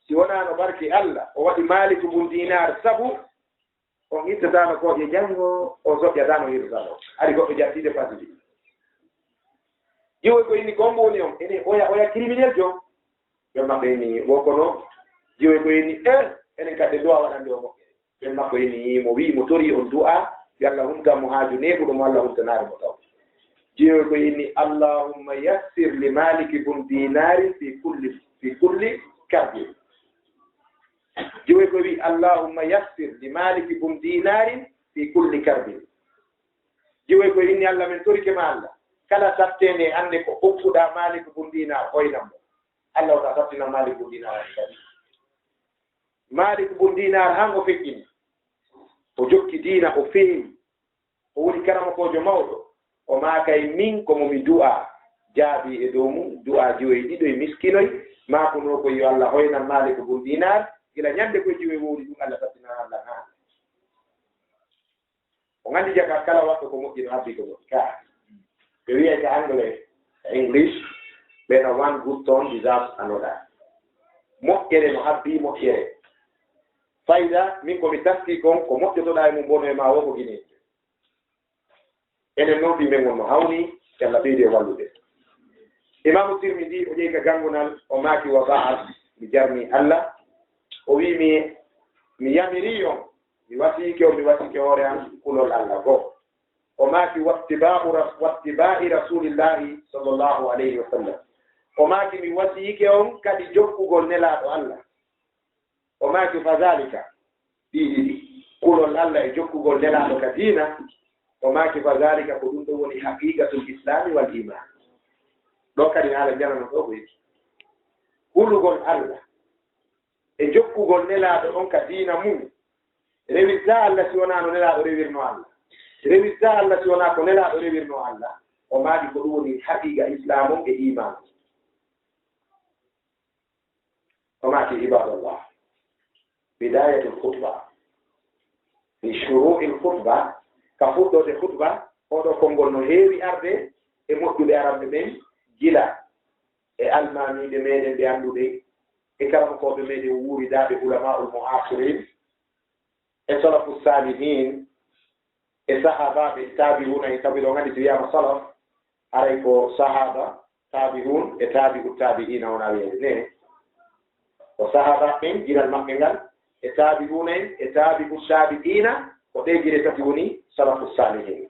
si wonano barki Allah o waɗi Malik bun Dinar sabu on ittatano kooƴe janngo o soƴƴatano hirtano ari goɗɗo jattide pasiji ƴiwoy ko inni gombo woni on ene oya criminel jo ɓe maɓɓe ni wokono jiwe ko yini enen kadi du'a waɗande o moƴƴere ɓen makko yini mo wi mo tori on du'a yo Allah humtamo haaju neeɓuɗo mo Allah humtanaare mo taw jiwe ko yini allahumma yassir li maliki bun dinari fi kulli karbi jiwe ko wi allahumma yassir li maliki bun dinari fi kulli karbi jiwe ko yini Allah men torike ma Allah kala sattende ande ko ɓokkuɗa maliki bun dinar hoynam mo Allah wata sattina maliki bun dinar kadi maliki bun dinar hango feƴƴini o jokki diina o feewi o woni karamakojo mawɗo o maakay min komo mi du'a jaabi e dow mum du'a jiwoyi ɗiɗo e miskinoy maakuno ko yo Allah hoynam maliki bun dinar gila ñande koye jiwoyi wowri ɗum Allah sattina Allah ha o gandi jaga kala waɗɗo ko moƴƴino habbi ko moƴƴi ka ɓe wiyata anglais english ɓena one good turn deserves another moƴƴere no habbi moƴƴere fayda min komi taski kon ko moƴƴotoɗa e mum bono e ma wo ko guineje enen noon ɓimen gon no hawni yalla ɓeydi e wallude imamu tirmidi o ƴeyi ka gangunal o maaki wa ba'at mi jarni Allah o wi mi yamiri on mi wasike hoore an kulol Allah goo o maaki wattiba'i rasulillahi sallllahu alayhi wa sallam o maaki mi wasike on kadi jokkugol nelaɗo Allah o maaki fa zalika ɗiɗiɗi kulol Allah e jokkugol nelaɗo ka diina o maaki fa zalika ko ɗum ɗo woni haqiqatul islami wal iman ɗo kadi haala janano ɗo ɓoyki hulugol Allah e jokkugol nelaɗo on ka diina mum rewirta Allah si wona no nelaɗo rewirno Allah rewirta Allah si wona ko nelaɗo rewirno Allah o maaki ko ɗum woni haqiqa islam on e iman o maaki ibadallah bidayatul khutba fi shuru'il khutba ka fuɗɗode khutba oɗo konngol no heewi arde e moƴƴuɓe aramɓe ɓen gila e almamiɓe meɗen ɓe annduɓe e karamokoɓe meɗen wuuridaɓe ulama'ul mu'asirin e salafu salihin e sahabaɓe tabi'una e tabi ɗo gandi so wiyama salaf aray ko sahaba tabi'un e tabi'u tabi'ina wona wiyede ne ko sahaba ɓen giral maɓɓe ngal e tabi'una e tabi'u tabi'ina ko ɗe gire tati woni salafu salihin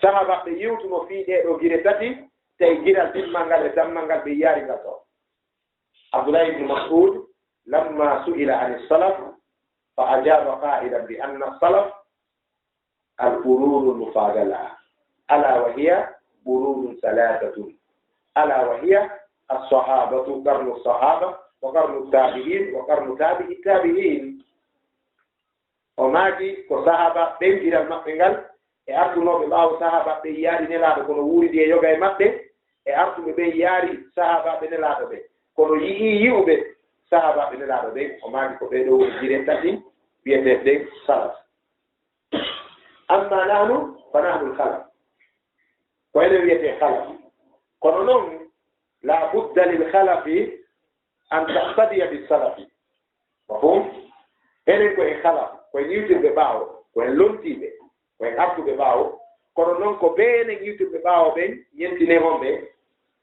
sahaba ɓe yewtuno fii ɗeɗo gire tati tawi giral ɗimmal ngal e dammal ngal ɓe yaari ngal ɗo abdoulahi ibne mas'ud lamma su'ila ani salaf fa ajaba qa'ilan bi anna salaf al qurunu mufadala ala wa hiya qurunun thalathatun ala wa hiya as-sahabatu qarnu as-sahaba wa qarnu tabi'in wa qarnu tabi'i tabi'in o maaki ko sahaba ɓen giral maɓɓe ngal e artunoɓe ɓaawo sahaba ɓe yaari nelaaɗo kono wuuridi e yoga e maɓɓe e artuɓe ɓen yaari sahabaɓe nelaaɗo ɓe kono yii yi'uɓe sahabaɓe nelaaɗo ɓen o maaki ko ɓeɗo woni gire tati wiyeteɓe ɓen salaf amma nahnu fa nahnu lhalaf ko enen wiyete halaf kono noon la budda lil halafi an tahtadiya bisalafi mafhum enen koye halaf koye yiwtirɓe ɓaawo koye lontiɓe koye artuɓe ɓaawo kono noon ko ɓeene yiwtirɓe ɓaawo ɓen yentine honɓe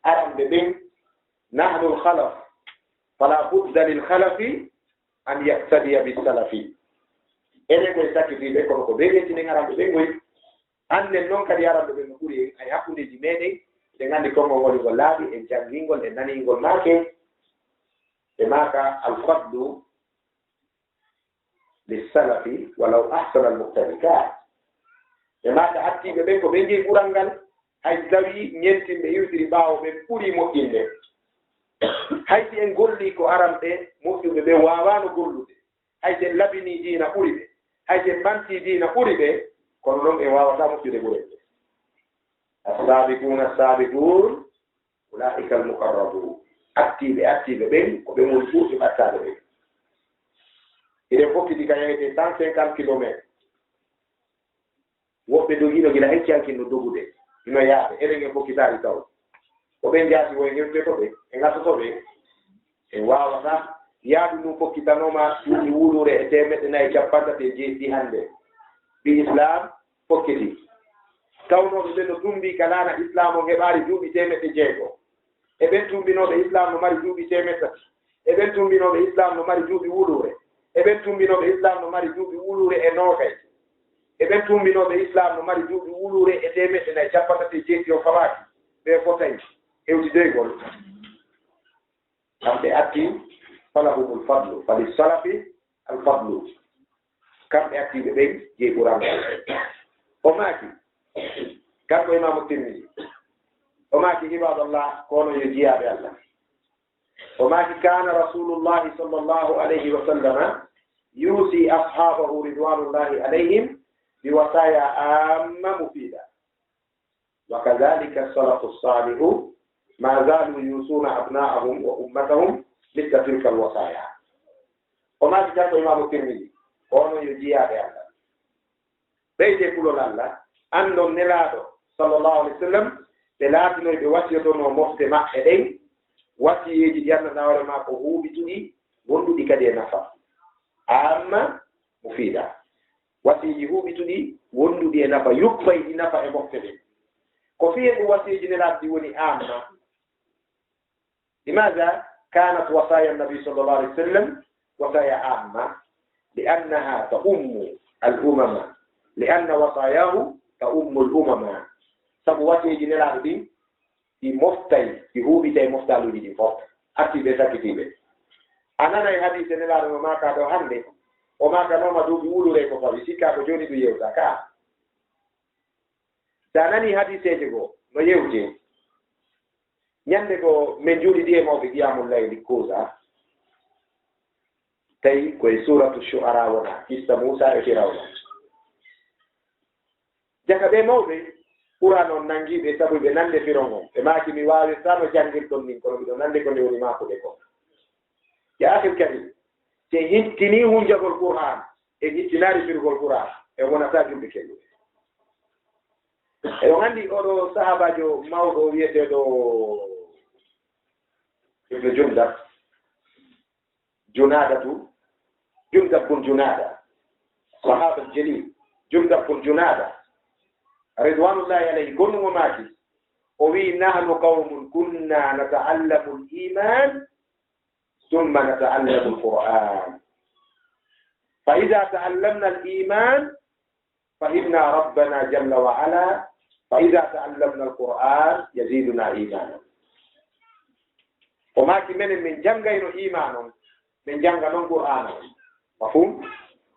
aramɓe ɓen nahnu lhalaf fala budda lil halafi an yahtadiya bisalafi enen koye sakkitiɓe kono ko ɓe yentinen aramɓe ɓen goyi annen noon kadi aramɓe ɓen no ɓuri ay hakkundeji meɗen ɓe nganndi konngol ngolingol laaɓi e janngingol e naningol maake ɓe maaka alfadlu lissalafi walaw ahsana almuqtadikat ɓe maaka hattiɓe ɓen ko ɓe njeyi ɓural ngal hay tawi ñentinɓe iwtiri ɓaawo ɓe ɓuri moƴƴinde hayti en golli ko aramɓe moƴƴuɓe ɓe waawano gollude hayti en labini diina ɓuri ɓe hayti en ɓanti diina ɓuri ɓe kono noon en wawata moƴƴude ɓuren ɓe as-sabiquna as-sabiqun ulaika al-muqarrabun attiɓe ɓen ko ɓe woni ɓurɓe ɓattaɓe ɓen eɗen fokkiti ka yahete 150 kilométres woɓɓe dogiino gila hecci hankinno dogude ino yaaɓe eɗen en fokkitaari taw ko ɓen jaati woye hewteto ɓe e ngasoto ɓe en wawata yaadu ndum fokkitanoma duuɓi wuulure e 150 hannde ɓi islam fokkiti tawnoɓe ɓe no tumbi ka laana islam o heɓaari duuɓi 600 e ɓen tumbinoɓe islam no mari duuɓi temedtati e ɓen tumbinoɓe islam no mari duuɓi wulure e ɓen tumbinoɓe islam no mari duuɓi wulure e noogay e ɓen tumbinoɓe islam no mari duuɓi wulure e temeɗɗe nayi capantati jeetti o famaki ɓe fotayi hewtidoygol kamɓe atti falahumul fadlu fali salafi al fadlu kamɓe attiɓe ɓen jeyi ɓurangal o maaki kanko imamu Tirmidi o maaki ibadallah kono yo jiyaɓe Allah o maaki kana rasulullahi sallllahu alayhi wa sallama yuusi ashabahu ridwanullahi alayhim biwasaya amma mufida wa kadhalika salafu salihu ma zalu yusuna abna'ahum wa ummatahum mithla tilka alwasaya o maaki kanko imamu Tirmidi kono yo jiyaɓe Allah ɓeyde kulol Allah andon nelaɗo sallllahu alayhi wa sallam ɓe laatinoy ɓe wasiyotono mofte maɓɓe ɗen wasiyeji ɗi annanawre ma ko huuɓituɗi gonɗuɗi kadi e nafa amma mufida wasiji huuɓituɗi wonduɗi e nafa yuppay ɗi nafa e mofte ɗen ko fiye ɗum wasiyeji nelaɗo ɗi woni amma limaga kanat wasaya nabi sallllahu alayhi wa sallam wasaya amma liannaha taummu al umama lianna wasayahu taummu al umama sabu wasiyeji nelaɗo ɗin ɗi moftay ɗi huuɓitay moftaluji ɗi fof artiɓe sakkitiɓe a nanay hadise nelaɗo no maka ɗo hannde o makanoma duuɓi wulure ko fawi sikka ko joni ɗum yewta ka sa nani hadiseje goo no yewte ñande ko min juuɗiɗi e mawɓe qiyamul layli kuusa tawi koye suratu shu'ara wona kissa Musa e Firawna jaka ɓe mawɓe ɓura noon nangiɓe sabu ɓe nande firongo ɓe maaki mi wawi sano janngirɗon min kono miɗo nande ko nde woni makude ko ya akhir kadi te hittini hunjagol Qur'an e hittinari firgol Qur'an e wonata julɓe kelluɓe eɗon anndi oɗo sahabajo mawɗo wiyeteɗo ibnu Jundab bun Junada sahaba jalil Jundab bun Junada ridwanullahi alayhi gonnumo maaki o wi nahnu qawmun kunna nata'allamu al-iman thumma nata'allamu al-Qur'an fa idha ta'allamna al-iman fahimna rabbana jalla wa ala fa idha ta'allamna al-Qur'an yaziduna imana o maaki menen min janngayno iman on min jannga noon Qur'an on mafhum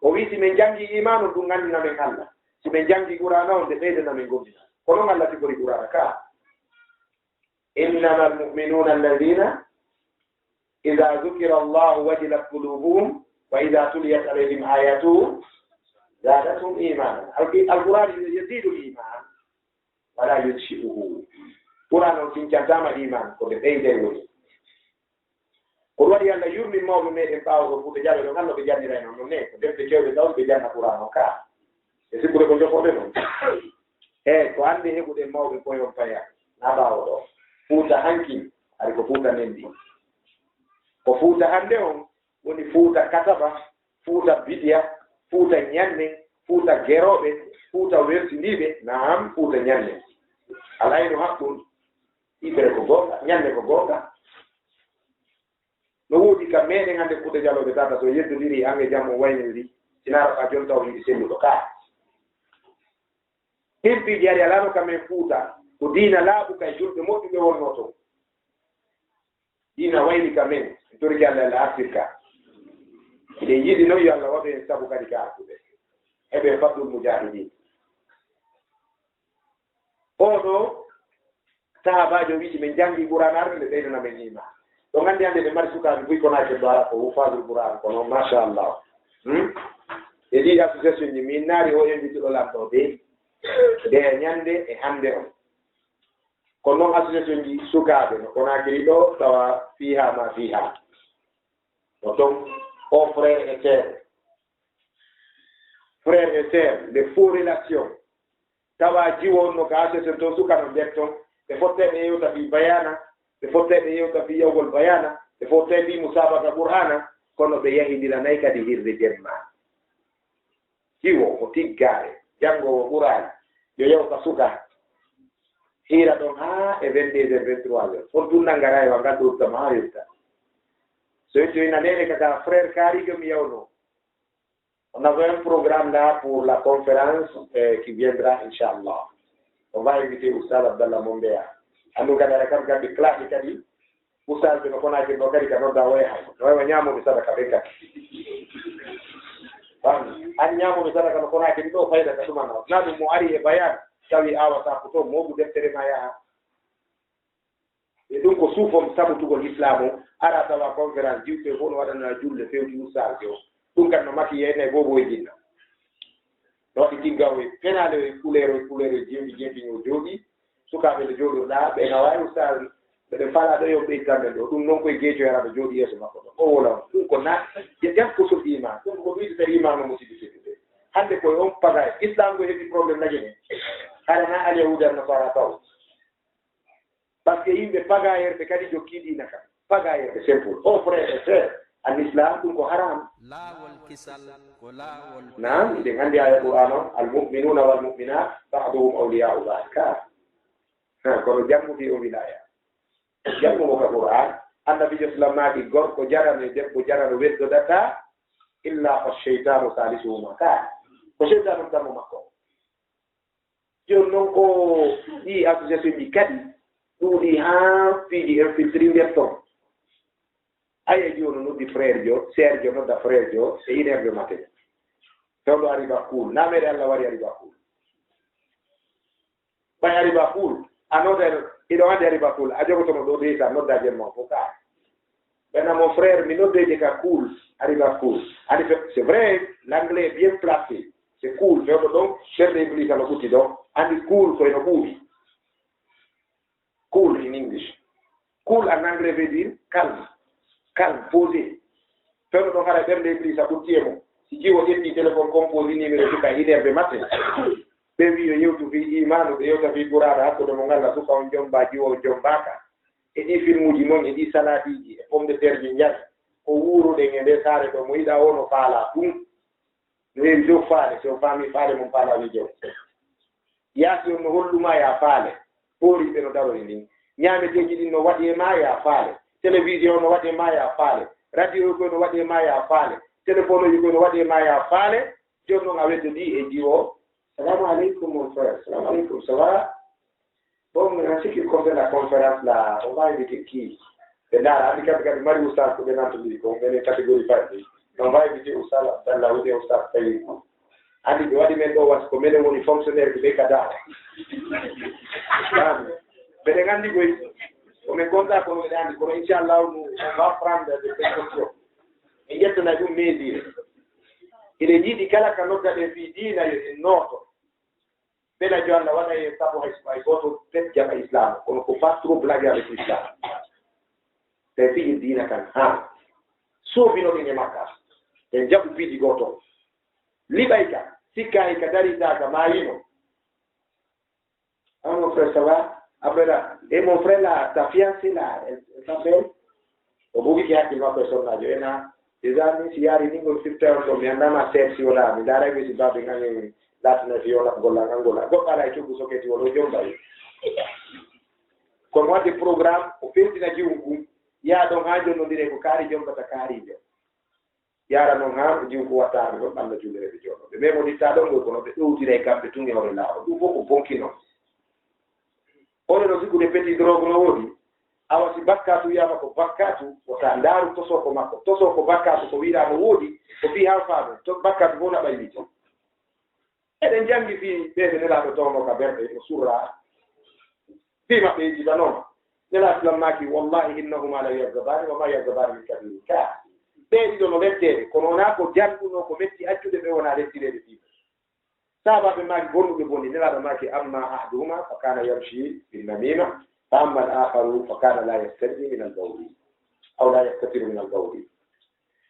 o wi si min janngi iman on ɗum nganndina men Allah si min janngi Qur'ana on nde ɓeydana min gommina kono Allah tigori Qur'ana ka innama almu'minuna alladhina idha dhukira Allahu wajilat qulubuhum wa idha tuliyat alayhim ayatuhu zadatuhum imanan al-Qur'an yazidu al-iman wala yunshi'uhu Qur'an on tincantama iman ko ɓe ɓeyday woni ko waɗi Allah yurmin mawɓe meɗen ɓaawo ɗo Fuuta Jallo ɗon hannde ɓe janniray noon non ne ko defte kewɗe taw ɓe janna Qur'an o ka e sikkude ko jofoɓe noon eyi ko hannde heɓuɗen mawɓe koyon paya na ɓaawo ɗo Fuuta hanki ari ko Fuuta nendi ko Fuuta hannde on woni Fuuta Kataba Fuuta Bidiya Fuuta ñanne Fuuta Geroɓe Fuuta wertindiɓe naam Fuuta ñanne alayno haqqun iɓere ko gonga ñanne ko gonga no woodi kam meɗen hannde Fuuta Jalloɓe tata so yeddodiri ange jammo wayniri sinara ka jon taw yiɗi selluɗo ka himɓiji ari alano kamen Fuuta ko diina laaɓu kay julɓe moƴƴuɓe wonno toon diina wayni kamen torki Allah Allah artirka eɗen yiɗi noon yo Allah waɗu en sabu kadi ka artuɓe heɓe fadlul mujahidin oɗo sahabajo wiiti min janngi Qur'an arde nde ɓeydana men iman ɗo nganndi hannde ɓe mari sukaaɓe buy konaake do ara ko hufadul Qur'an kono machallah e ɗi association ji min naari o invité ɗo lamɗo de ñannde e hannde on kono noon association ji sukaaɓe no Konakiri ɗo tawa fiha ma fiha no ton o frère et sœur les faux relations tawa jiwon no ka association to suka no nder ton ɓe fotteɓe yewta fi bayana ɓe fotteɓe yewta fi yawgol bayana ɓe fotteɓe musabaka Qur'ana kono ɓe yahidira kadi hirde jemma jiwo o tiggare janngowo Qur'an yo yewta suka hira ɗon ha e 22h 23h on dunna ngara e wa ngaddu tama ha yetta so yetti ina nene kaka frère Karijo mi yawno on avait un programme là pour la conférence qui viendra inchallah on va inviter Oustaz Abdallah Mombea andu kadara kam gaddi classe kadi Oustaz no kona ke no kadi ka nodda way hay no way nyamo mi sadaka be kat an nyamo mi sadaka no kona ke do fayda ka duma na dum mo ari e bayan tawi awa sa ko to mo bu deftere ma ya e dum ko sufom sabutugol islamu ara tawa conférence jiwte hono waɗana julle fewti Oustaz jo ɗum kan no makki yeyne bobo e jinna no ɗi tiggaw e penale e couleur jembi ño jooɗi sukaɓe nde jooɗorɗa ɓe no wawi Oustaz ɓeɗen fala ɗo yo ɓeytanɓe ɗo ɗum noon koye geecoyaraɓe jooɗi yeeso makko ɗo o wola ɗum ko na ƴatkosol iman ɗum ko wiidata iman no musidɓe tedduɓe hande koye on pagay islam ko heɓi probléme naje ne harana alyahude an nasara taw par ce que yimɓe pagayerɓe kadi jokki ɗina kam pagayerɓe simple o frère et sœur an islam ɗum ko haram nam eɗen anndi aya qur'an o almuminuna walmuminat ba'duhum awliya'u ba'd kono jammuti o wilaya jammugo ka qur'an annabijo sallamaki gorko jarano debbo jarano weddodata illa ko cheytanu salisuhuma ka ko cheytanu tammo makko joni noon ko ɗi association ɗi kadi ɗuuɗi ha fiiji infiltri nder ton aya joni noddi frère jo sére jo nodda frère jo e 1 heure de matin tawɗo arriva cool namede Allah wari arriva cool ɓay arriva cool a nodda iɗo andi arriva cool a jogotono ɗo deyta nodda jemma fo ka ɓena mon frère mi noddeje ka cool arriva cool andi c'est vrai l'anglais est bien placé c'est cool fewɗo ɗon chef de église ano ɓutti ɗon andi cool koyno ɓuuɗi cool in English cool en anglais veut dire calme posé fewɗo ɗon hara ɓernde église a ɓutti e mo si jiwo ƴetti téléphone composé numéro suka 1 heure de matin ɓe wi yo yewtu fi imanu ɓe yewta fi ɓuraɗo hakkude mo ngalla suka on jomba jiwo on jombaka e ɗi film uji noon e ɗi salatiji e pomme de terre ji njari ko wuuruɗen e nde saare ɗo mo yiɗa o no faala ɗum no heewi dow faale so faami faale mum faala wi jew yaasi on no holluma ya faale ɓooriɓe no darori ndin ñaameteji ɗin no waɗi e ma ya faale télévision no waɗi e ma ya faale radio koy no waɗi e ma ya faale téléphone uji koy no waɗi e ma ya faale joni noon a weddo ɗi e jiwo salamu aleykum mon frère salamu aleykum ça va bon en ce qui concerne la conférence là on va inviter qui ɓe ndaara andi kamɓe kadi mari oustaz ko ɓe nantoɗiri ko ɓene catégorie faɗɗi on va inviter oustaz Abdallah wiyete oustaz Tawi andi ɓe waɗi men ɗo wat ko minen woni fonctionnaire ɓe ɓe kada ɓeɗen anndi koy omin gonta kono ɓeɗe anndi kono inchallah on va prendre des précautions e ƴettana ɗum meedire eɗen yiɗi kala ka nodda ɗen fi diina yo en nooto ɓena jo Allah waɗa e sabu hay goto tet jaɓa islam kono ko pas trop blague avec l'islam te fiji diina kan ha soobinoɗen e makka en jaɓu piiji goto liɓay ka sikka e ka daritaka mayino ah mon frère ça va après là et mon frère là ta fiancée là elle s'appelle o bugi ki hakkil makko e sonnajo ena déjà mi si yaari ni ngol firta on ɗo mi andama seet si wala mi daara ɓe si baɓe ngani latana fi yola golla ngangola goɗɗo ala e coggu soketi wolo jombayi kono wadde programme o fertina jiwgu yaa ɗon ha jonnodire ko kaari jombata kaarijo yara noon ha ko jiw ko wattaɓe ɗon ɓalla jullereɓe joɗoɓe mais mo ɗitta ɗon ngol kono ɓe ɗowtire kamɓe tunge hoore laaɓa ɗum fof ko bonkino oɗo no sikkude petit drogue no woodi awa si bakkatu wiyama ko bakkatu wota ndaaru tosoko makko tosoko bakkatu ko wiɗama woodi ko fi han faami to bakkatu fof naɓa yiite eɗen jangi fi ɓeɓe nelaɗo tawno ka berɗe no surra fi maɓɓe jibanoma nela silammaki wallahi innahuma la yazabani wama yazabani min kabiri ka ɓeeɗiɗo no wettede kono wona ko janɗuno ko metti accude ɓe wona lettireɗe fiɓe sabaɓe maki gonnuɓe bonni nelaɗo maki amma ahduhuma fa kana yamshi binnamima fa amma al akharu fa kana la yastadi min al bawli aw la yastatiru min al bawli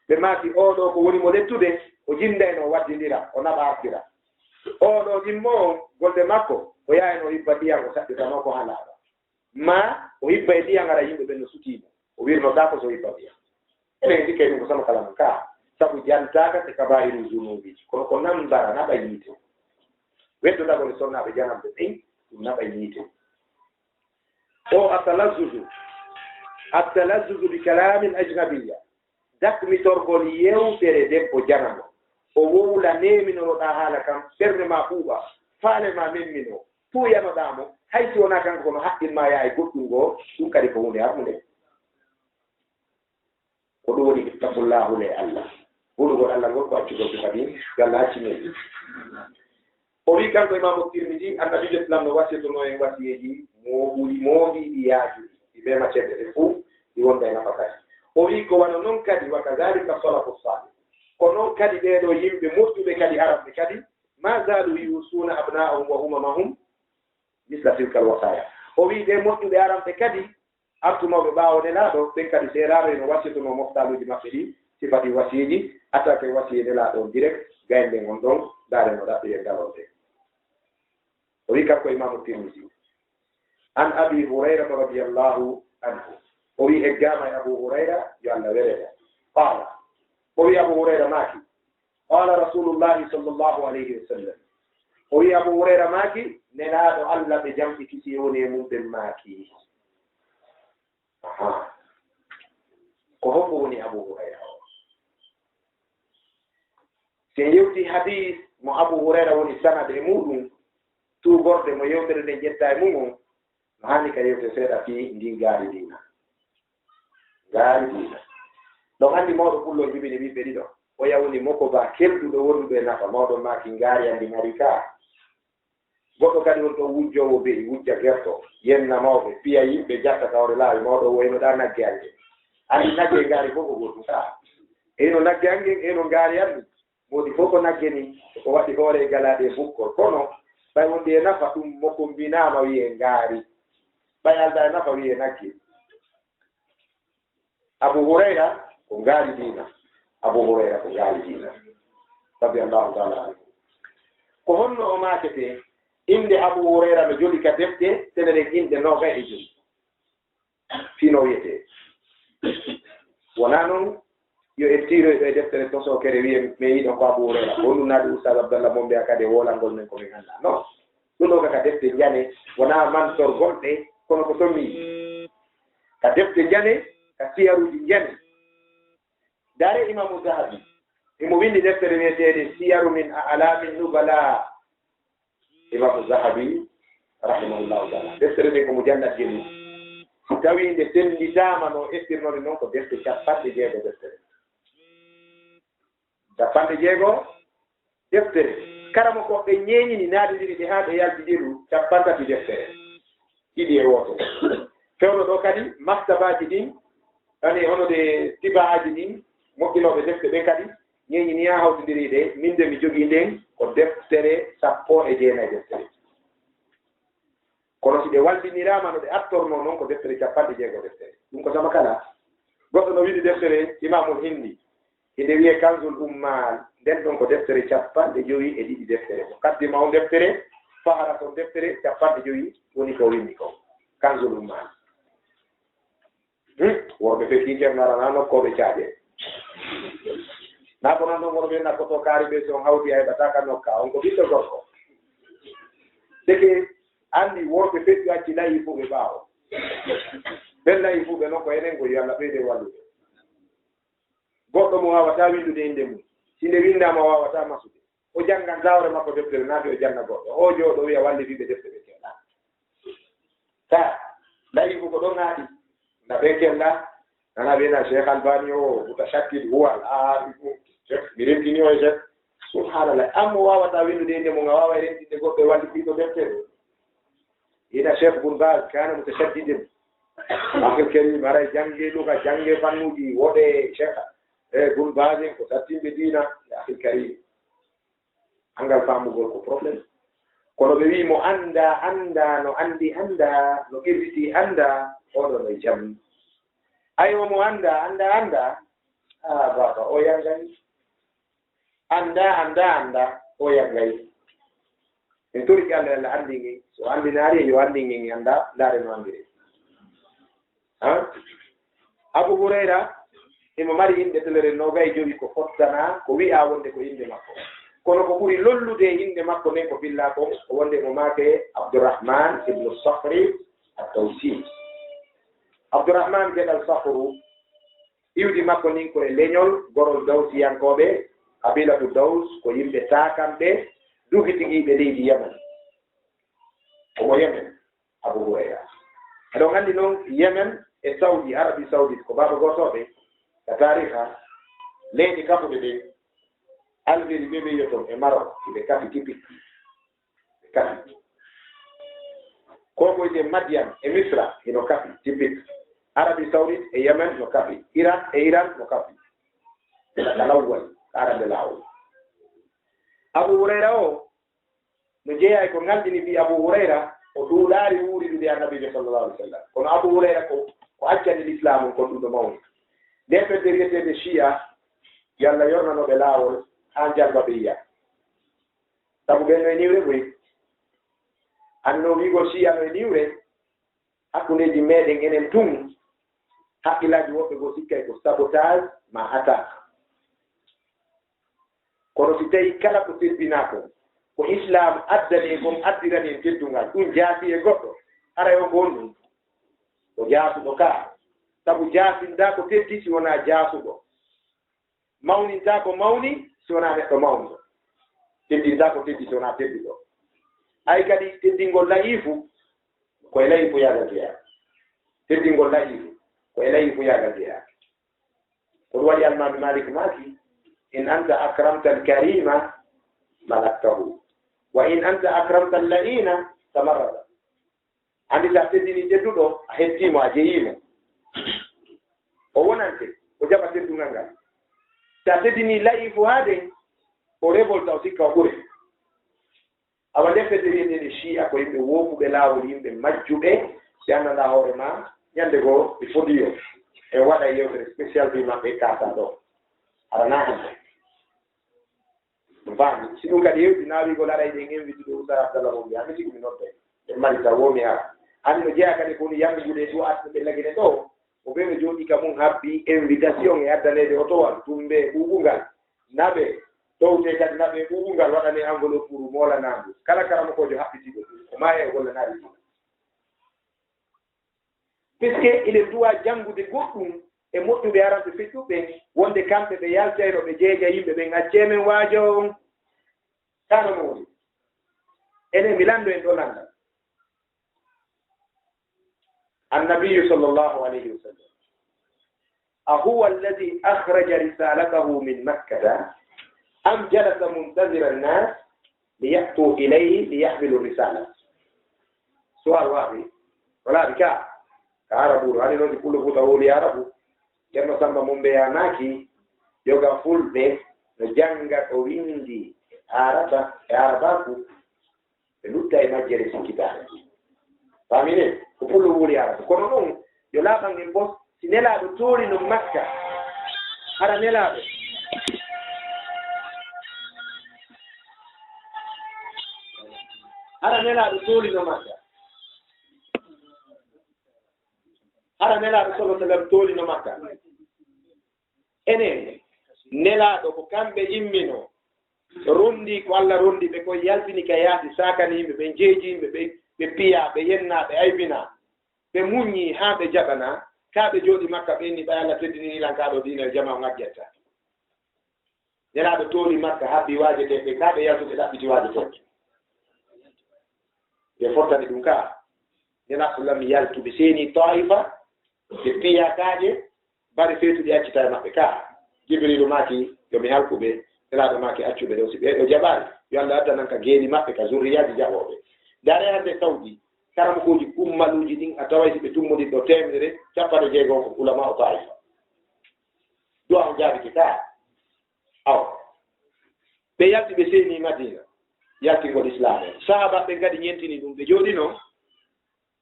ɓe maki oɗo ko woni mo lettude o jindayno waddidira o naɓa artira oɗo ɗimmo on golde makko o yahino hibba ɗiyam o saɗɗitano ko ha laaɓa ma o hibba e ɗiyam ara yimɓe ɓen no sutimo o wirnotako so hibba ɗiyam enen sikkay ɗum ko sama kala man ka sabu jantaka te kabairu zunubiji kono ko nambara naɓa yiite weddoɗagole sonnaɓe janamɓe ɓen ɗum naɓa yiite o التلذذ بكلام أجنبية dakmi torgol yewtere debbo janano o wowla neminoɗa haala kam ɓerde ma ɓuuɓa faale ma memmino tuyanoɗamo hay si wona kanko kono haqqilma yaa e goɗɗum goo ɗum kadi ko hunde harmude ko ɗum woni ittaqullahu le allah huɗugol allah ngol ko accugol kadi yalla haccimeji o wi kanko imamu tirmidi annabijo islam no wasiytono en wasiyeji mooɗiɗi yaajuɗi ɗi mema cedde ɗe fuu ɗi wonda e nafa kadi o wi ko wano noon kadi wa kadalika salafu salih ko noon kadi ɓeeɗo yimɓe moƴƴuɓe kadi arabɓe kadi ma zalu yusuna abna'ahum wa umamahum misla tilka al wasaya o wi ɓe moƴƴuɓe arabɓe kadi artunoɓe ɓaawo nelaaɗo ɓen kadi seeraro eno wasiytono moftaluji maɓɓe ɗi sifati wasiyeji attaque wasiye nelaaɗo on direct gaynde gon ɗon daare no ɗaɓɓi e ngalorde o wi kanko imamu tirmidi an abi hurayrata radiyallahu anhu o wi eggama e abu hurayra yo allah wereda qala o wi abu hurayra maaki qala rasulullahi sallllahu alayhi wa sallam o wi abu hurayra maaki nelaaɗo allah ɓe jamɗi kisi woni e mumɓen maaki ko hombo woni abu hurayra o si en yewti hadis mo abu hurayra woni sanade e muɗum tugorde mo yewtere nde jetta e mum on no hani ka yewte seeɗa fi ndi gaari diina ɗon anndi mawɗo pullo jibini ɓiɓɓe ɗiɗo o yawni moko ba kelduɗo wonduɓe nafa mawɗo maaki ngaari anndi ngari ka goɗɗo kadi won ɗo wujjowo beyi wujja gerto yenna mawɓe piya yimɓe jatta tawre laawi mawɗo woynoɗa nagge ange anndi nagge ngaari fof ko goɗɗum ka eno nagge angen eno ngaari anndi modi fof ko nagge ni ko waɗi hoore e galaɗe e bukkol kono ɓay wonde e nafa ɗum moko mbinama wiye ngaari ɓay alda e nafa wiye nagge abu hurayra ko ngaari diina radiallahu taala anhu ko honno o maakete inde abu hurayra no joli ka defte seneden inde noga e joli fino wiyete wona noon yo en tiroyɗo e deftere tosokere wiye mi yiɗon ko abu hurayra ko ɗum naɗi oustad abdallah mo mbiya kadi e wolangol men komin annda non ɗum ɗo kaka defte jane wona mantorgol ɗe kono ko tommi ka defte jane ka siyaruji jane dare imamu zahabi imo windi deftere wiyeteɗe siyaru min alamin nubala imamu zahabi rahimahullahu taala deftere nde komo jannat jeni tawi nde senditama no estirnode noon ko defte 50 deftere 50 deftere karamo ko ɓe ñeeñini naadidiri ɗe haa ɓe yaltidiru 50 deftere ɗiɗi e woto fewno ɗo kadi maktabaji ɗin ani honode tibaaji ɗin moƴƴinoɓe defte ɓen kadi ñeeñini haa hawtidiri ɗe min de mi jogii nden ko deftere 19 deftere kono si ɗe waldinirama no ɗe attorno noon ko deftere 50 deftere ɗum ko sama kala goɗɗo no wiɗi deftere imamul hindi inde wiye kanzul ummal nden ɗon ko deftere 52 deftere ko kaddima on deftere fahara ton deftere 52 woni ko windi ko kanzul ummal worɓe fekki ceernarana nokkoɓe caaƴe na ko noon ɗon wono ɓe nakkoto kaari ɓe son hawti a heɓata ka nokka on ko ɓiɗɗo gorko deke anndi worɓe feƴƴu acci layi fuu ɓe ɓaawo ɓen layi fuu ɓe noon ko enen ko yo Allah ɓeyde wallude goɗɗo mo wawata windude inde mum si nde windama wawata masude o janngan zawre makko deftere naati o janna goɗɗo o jooɗo wiya wallidiɓe deftere keeɗa ta layi fuu ko ɗon haaɗi na ɓen kella nana wiyena cheikh albani o mutasakkid huwal mi rentini o e chef subhanallah ammo wawata windude inde mum a wawa rentinde goɗɗo e walli ɓiɗɗo deftere ina chef bun bas kana mutasaddidin akhir karim ara jange luga jange fannuji wode cheikh bun bas ko sattimbe dina akhir karim angal famugol ko problème kono ɓe wi mo anda no andi anda no irriti anda oɗo no jam ayo mo anda baba o yangay anda o yangay en tori Allah Allah andi ngi so andi naari yo andi ngi anda laare no andire Abu Hurayra imo mari inde telere no gay jogi ko fottana ko wi'a wonde ko inde makko kono ko ɓuri lollude inde makko nen ko billa ko wonde mo maake Abdurrahman ibn Sakhri at-tawsil. Abdourahman geɗal Safru iwdi makko nin koye leñol gorol dawsiyankoɓe kabilatu Daws ko yimɓe takamɓe dugitigiɓe leydi Yemen omo Yemen Abu Hurayra eɗon anndi noon Yemen e Saudi Arabie Saoudite ko baba gotoɓe ka tariha leydi kafuɗe ɗen Algérie ɓe ɓe yoton e Maroc ɓe kafi typique ɓe kafi ko koyde Madian e Misra ino kafi typique Arabie Saoudite e Yemen no kafi Iran e Iran no kafi kalawwal arabe laawol Abu Hurayra o no jeeya ko ngaldini fi Abu Hurayra o duuɗaari wuuridude annabijo sallallahu alaihi wasallam kono Abu Hurayra ko accani l'islam ko ɗum ɗo mawni nde fedde wiyeteede Shia yo Allah yornanoɓe laawol haa jalba ɓe yiya sabu ɓen no e niwre boyi anno wiigol Shia no e niwre hakkundeji meɗen enen tun haqqillaaji woɓɓe goo sikkay ko sabotage ma attaque kono si tawi kala ko teddinaa ko islam addani kon addirani en teddungal ɗum jaasi e goɗɗo ara o gonɗum o jaasuɗo kaa sabu jaasinda ko teddi si wonaa jaasuɗo mawninta ko mawni si wonaa neɗɗo mawnuɗo teddinta ko teddi si wonaa tedduɗo ay kadi teddingol layifu koye layifu yaga jeya teddingol layifu koye layifu yaga jeya ko ɗum waɗi almami Malik maaki in anta akramta alkarima malaktahu wa in anta akramta allaina tamarrada andi sa teddini tedduɗo a hettimo a jeyimo o wonante o jaɓa teddungal ngal sa teddini layifu haade o révolte o sikka o ɓure awa ndefede wiyetede Shia ko yimɓe wofuɓe laawol yimɓe majjuɓe si annda hoore ma ñande goo ɓe fodiyo e waɗa yewtere spécial bi maɓɓe kasa ɗo arana hande faami si ɗum kadi yewti naawigol aɗa ɗen invité ɗo Oustaz Abdallah mo mbiya mi sigi mi nodde ɓe marita womi ara hande no jeeya kadi koni yamɓude ɗo asɓe ɓe lagine ɗo o ɓe no jooɗi ka mum habbi invitation e addanede otowal tumbe ɓuuɓungal naɓe towte kadi naɓe ɓuuɓungal waɗane enveloppe pour moolanandu kala karamokojo haɓɓitiɗo o maayi e gollanaari ɗum puisque iɗen duwa janngude goɗɗum e moƴƴuɓe aranɓe feƴƴuɓe wonde kamɓe ɓe yaltayno ɓe jeeja yimɓe ɓen accemen waajo on tano no woni enen mi lanndo en ɗo landa annabiyu sallllahu alayhi wa sallam ahuwa alladi akhraja risalatahu min makkata am jalasa muntadira annas liyatu ilayhi liyahmilu risala sual waaɓi walaaɓi ka arabu hani noon pullo futa woli arabu ceerno Samba mum mbeyanaaki yoga fulɓe no jannga ko windi araba e arabaku ɓe lutta e majjere sikkitaare famine ko pullo woli arabu kono ɗon yo laaɓan en bos si nelaaɗo toori no makka hara nelaaɓe toori no makka hara nelaaɗo sallallahu alaihi wasallam tooli no makka enen nelaaɗo ko kamɓe immino rondi ko Allah rondi ɓe koye yaltini ka yaasi sakani yimɓe ɓe jeeji yimɓe ɓe piya ɓe yenna ɓe aybina ɓe muññi haa ɓe jaɓana kaaɓe jooɗi makka ɓenni ɓay Allah teddini ilankaaɗo diinal jama ngajjetta nelaaɗo tooli makka habbi waajeteɓe kaaɓe yaltuɓe ɗaɓɓiti waajeteɓe ɓe fottani ɗum kaa nelaaɗo sallam yaltuɓe seeni Taifa ɓe piyakaaje bari feetuɗi accita e maɓɓe ka Jibrilu maaki yomi halkuɓe nelaaɗo maaki accuɓe ɗo si ɓe ɗo jaɓaani yo Allah addanan ka geeni maɓɓe ka zurriyaji jaɓooɓe ndaare hannde Saudi karamokoji kummaluuji ɗin a taway si ɓe tummoɗin ɗo 150 ko ulama o Taifa ɗo on jaabike ka aw ɓe yalti ɓe seeni Madina yaltingol islam o sahaba ɓe ngadi ñentini ɗum ɓe jooɗino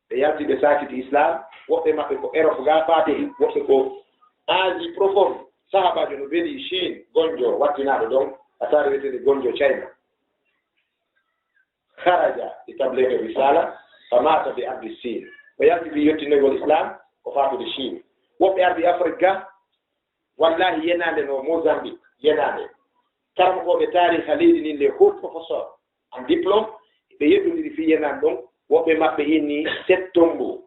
ɓe yalti ɓe saakiti islam woɓɓe maɓɓe ko Europe ga faate woɓɓe ko Asie profonde sahabajo no beeli Chine gonjo wattinaɗo ɗon a tari wiyetede gonjo China haraja e tablete risala famata ɓe ardi Chine ɓe yalti ɓe yettinegol islam ko fatude Chine woɓɓe ardi Afrique ga wallahi yenande no Mozambique yenande karamokoɓe tariha leydi nin les hauts professeur en diplôme ɓe yeddodiri fi yenande ɗon woɓɓe maɓɓe inni septembre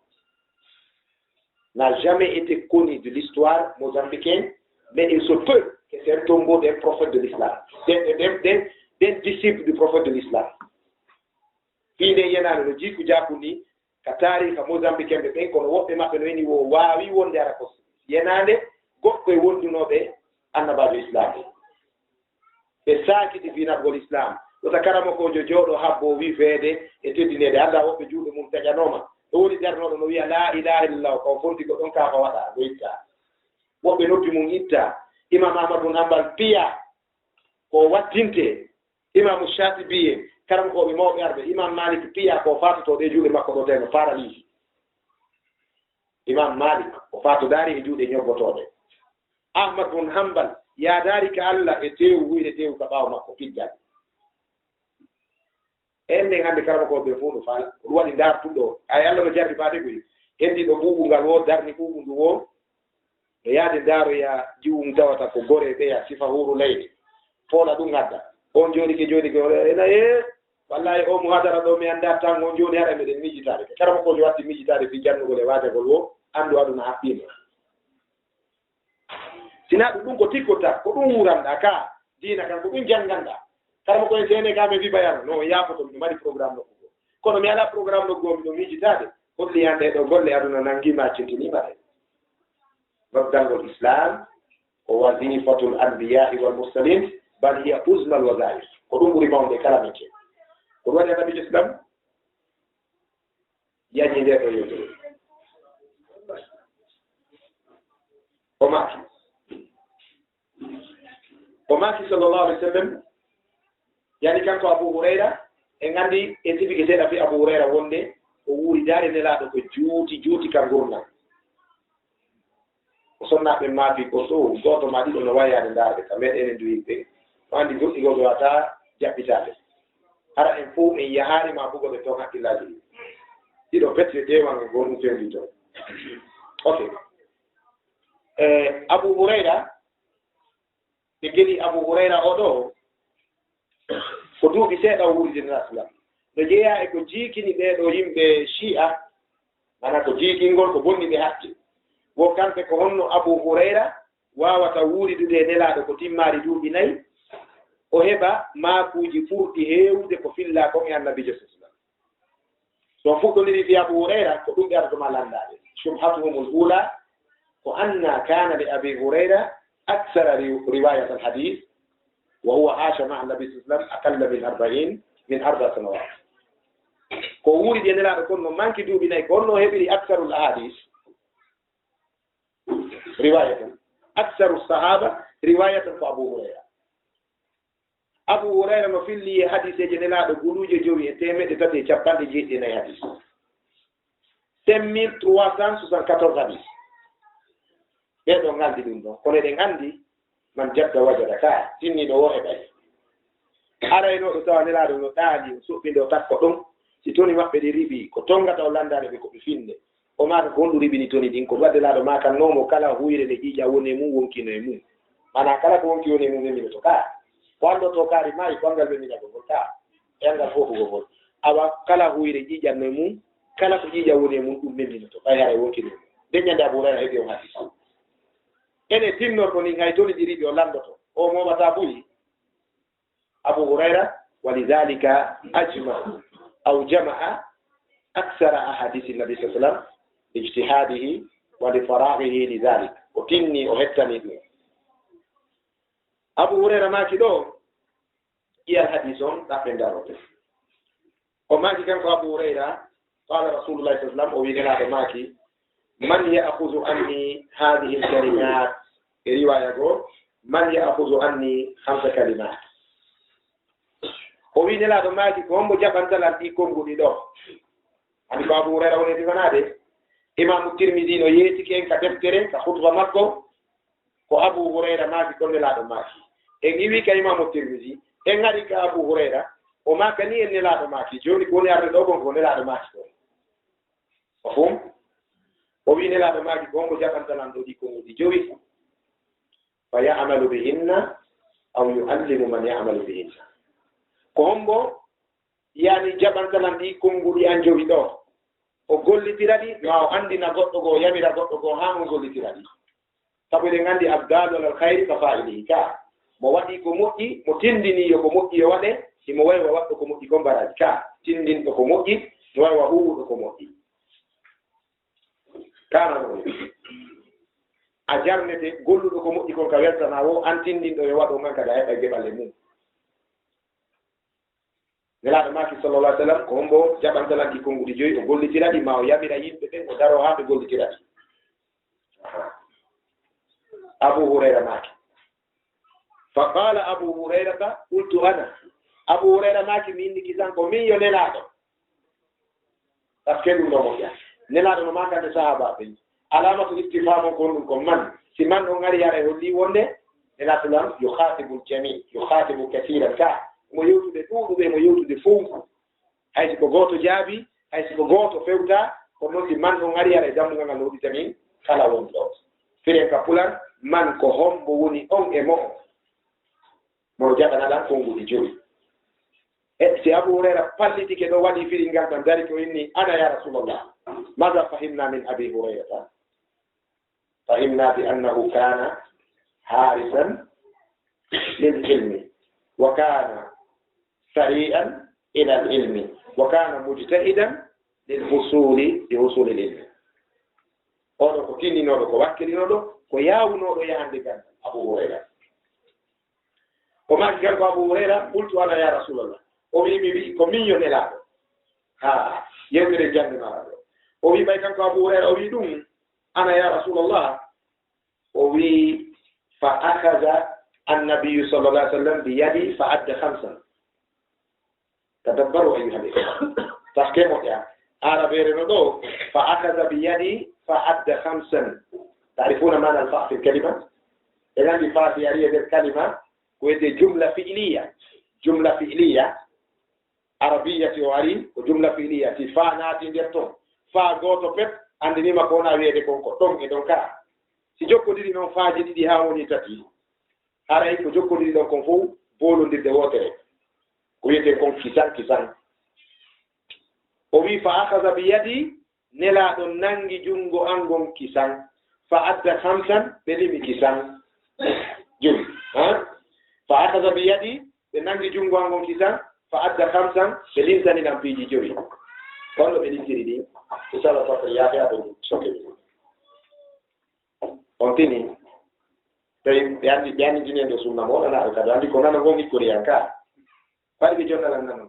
n'a jamais été connu de l'histoire mozambicaine, mais il se peut que c'est un tombeau d'un prophète de l'islam, d'un disciple du prophète de l'islam. Fine yenano no jiku jakuni ka tariha mozambicaine ɓe ɓen kono woɓɓe maɓɓe no woni wo wawi wonde ara ko yenande goɗɗo e wondunoɓe annabajo islam ɓe sakiti finatgol islam ɗota karamakojo jooɗo habbo wi feede e teddinede anda woɓɓe juuɗe mum taƴanoma ɗo woni darnoɗo no wiya la ilaha illallah ko fonti ko ɗon kafa waɗa ɗo itta woɓɓe noppi mum itta imam ahmadou hambal piya ko wattinte imamu shatibiye karamkoɓe mawɓe arɓe imam malik piya ko fatotoɗe e juuɗe makko ɗo teno paralisi imam malik o fatodari e juuɗe ñobbotoɗe ahmad bun hambal yaadari ka allah e tewu wuyde tewu ka ɓaawo makko piggal en nden hannde karamakoɓe fof ɗo faala ko ɗum waɗi dartuɗo ay allah no jarri baade koy hendiɗo ɓuuɓungal wo darni ɓuuɓu ndu wo no yaade daaroya jiwum tawata ko gore ɓeya sifa huru leydi foola ɗum adda on jooɗike ena wallahi o mo hadara ɗo mi annda tan on joni haɗa meɗen mijitade karamakojo watti mijitade fi jannugol e waatagol wo anndu aduna haɓɓima sina ɗum ko tikkota ko ɗum wuranɗa ka diina kan ko ɗum jannganɗa karama koye sénégal mi wibayano non yafoto miɗo mbaɗi programme nokkugo kono mi ala programme nokkugo miɗo mijitade holli yande ɗo golle aduna nanguima cintinimare noddangol islam ko wasifatul anbiyai wal mursalin bal hiya usmal wasaif ko ɗum ɓuri mawde kala métier ko ɗum waɗi annabijo islam yañi nde ɗo yewtere o maki sallllahu alih w sallam yani kanko abou hurayra e gandi e sifiki seeɗa fi abou hurayra wonde o wuuri daari nelaɗo ko juuti ka gurdam o sonnaɓe maafi ko so goto ma ɗiɗo no wayade darde ka meɗene nduyiɓe o andi goɗɗi goɓe wata jaɓɓitade hara en fof en yahari ma bugoɓe toon hakkillaji ɗi ɗiɗo petre ƴewan go ɗum fendi toon ok abou hurayra ɓe geli abou hurayra oɗo ko duuɓi seeɗa o wuuride nasulam no jeeya e ko jiikini ɓeeɗo yimɓe chi'a mana ko jiikingol ko bonni ɓe hakke wo kamɓe ko honno abou hurayra wawata wuuridude nelaaɗo ko timmaari duuɓi nayi o heɓa maakuuji ɓurɗi heewde ko filla kon e annabijo sallam so fuɗɗoniri fi abou hurayra ko ɗum ɓe aratoma lanndaaɓe subhatuhumul ula ko anna kana li abi hurayra aksara riwayat al hadith وهو عاش مع النبي صلى الله عليه وسلم أقل من 4 سنوات ko wuuri nelaɗo kon no manki duuɓi nayi ko honno heɓiri aksarul ahadis riwayatan aksaru sahaba riwayatan ko abou hurayra abou hurayra no filli e hadiseje nelaɗo guluuje jowi e 350 hadis 5374 hadis ɓeɗo ngaldi ɗum ɗon kono eɗen anndi man jabda wajada ka tinniɗo wo heɓay araynoɗo tawa nelaɗo no ɗaali o suɓɓinde o takko ɗum si toni maɓɓe ɗi riɓi ko tongata o landade ɓe koɓe finde o maka ko honɗu riɓini toni ɗin ko wadde laaɗo makannomo kala huyre nde ƴiiƴa woni e mum wonkino e mum mana kala ko wonki woni e mum wemmino to ka ko andoto kaari maayi ɓangal wemminago ngol ka engal fofugo ngol awa kala huyre ƴiiƴanno e mum kala ko ƴiiƴa woni e mum ɗum wemmino to ɓay hara e wonkino e mum deññande abou hurayra heeɓi on hadis ene tinnorto ni hay toni ɗi riɓi o landoto o momata buyi abou hurayra walidhalika ajma aw jamaa aksara ahadisi nabi sa sallam ijtihadihi wa li faraghihi lidhalik o tinni o hettani ɗum abou hurayra maki ɗo ƴiyal hadis on ɗaɓɓe darote o maki kanko abou hurayra qala rasulullahi sa sallam o winelaɗo maki man ya'khudhu anni hadhihi al-kalimat riwaya go man ya'khudhu anni 5 kalimat o wi nelaɗo maaki ko hombo jaɓantalan ɗi konnguɗi ɗo andi ko abou hurayra woni ɗimanade imamu tirmidi no yeetiki en ka deftere ka hutba makko ko abou hurayra maaki ko nelaɗo maaki en iwi ka imamu tirmidi en ari ka abou hurayra o maaka ni en nelaɗo maaki joni ko woni arde ɗo gon ko nelaɗo maaki ɗo o fum o wi nelaɗo maaki ko hombo jaɓantalan ɗo ɗi konnguɗi jowi fa ya'malu bihinna aw yu'allimu man ya'malu bihinna ko hombo yani jaɓantalan ɗi konnguɗi an jowi ɗo o gollitiraɗi ma o anndina goɗɗo goo yamira goɗɗo goo haa mo gollitiraɗi sabu eɗen nganndi abdalu alal hayri ka fa'ilihi ka mo waɗi ko moƴƴi mo tindini yo ko moƴƴi yo waɗe imo waywa waɗɗo ko moƴƴi ko mbaraji ka tindinɗo ko moƴƴi mi waywa huwuɗo ko moƴƴi kana ɗo a jarnete golluɗo ko moƴƴi kon ka weltana wo an tindinɗo yo waɗo man kadi a heɓa geɓale mum nelaaɗo maaki sallallah alih sallam ko hombo jaɓantalanki konnguɗi joyi o gollitiraɗi ma o yamira yimɓe ɓen o daro haa ɓe gollitiraɗi abu hurayra maaki fa qala abu hurayrata qultu ana abu hurayra maaki mi indi kisan ko min yo nelaaɗo par ce que ɗum ɗo moƴƴa nelaaɗo no makande sahaba ɓen alamatu istifham kon ɗum ko man si man ɗo ngari yara e holli wonde nelatulam yo khatibu jami yo khatibu kathiran ka mo yewtude ɗuuɗuɓe mo yewtude fof haysi ko gooto jaabi haysi ko gooto fewta ko noon si man ɗo ngari yara e jammugal ngal hoɗita min kala woni ɗo firen ka pulan man ko hombo woni on e mo mo jaɓanaɗan konnguɗi joyi e si abu hurayra pallitike ɗo waɗi firi ngal tan dari ko inni ana ya rasulallah ماذا فهمنا من أبي هريرة فهمنا بأنه كان حارسا للعلم وكان سريعا إلى العلم وكان مجتهدا لحصول العلم oɗo ko tinninoɗo ko wakkilinoɗo ko yawnoɗo yahande gal Abu Hurayra ko maki gal ko Abu Hurayra qultu ana ya rasulallah o wi ko min yo nelaɗo ha yewtere janginaɗo o wi ɓay kanko Abu Hurayra o wi ɗum ana ya rasulallah o wi fa akhadha annabiyu sallallahu alih w sallam bi yadi fa adda hamsan tadabbaru ayuha l-ikhwa par ce que moƴƴa araɓere no ɗo fa akhadha bi yadi fa adda hamsan تعرفون معنى الفاء في الكلمة إذا الفاء في هذه الكلمة وهي جملة فعلية عربية وعري وجملة فعلية في فاء ناتي ديرتون فاء غوتو بيت عندني ما كنا ويدي كونكو تون إدونكا si jokkodiri noon faaji ɗiɗi haa woni tati haray ko jokkodiri ɗon kon fof boolondirde wootere ko wiyete kon kisan o wi fa akhadha bi yadi nelaaɗo nangi junngo angon kisan fa adda hamsan ɓe limi kisan joyi fa akhadha bi yadi ɓe nangi junngo angon kisan fa adda hamsan ɓe limtani ɗam piiji joyi holno ɓe limtiri ɗi inshallah fata yaafe aɗo sokeɗi on tini tawi ɓe anndi dinendo sunna mo waɗanaaɗo kadi anndi ko nana ngon hikkori han ka faɗi ɓe jonnalan nana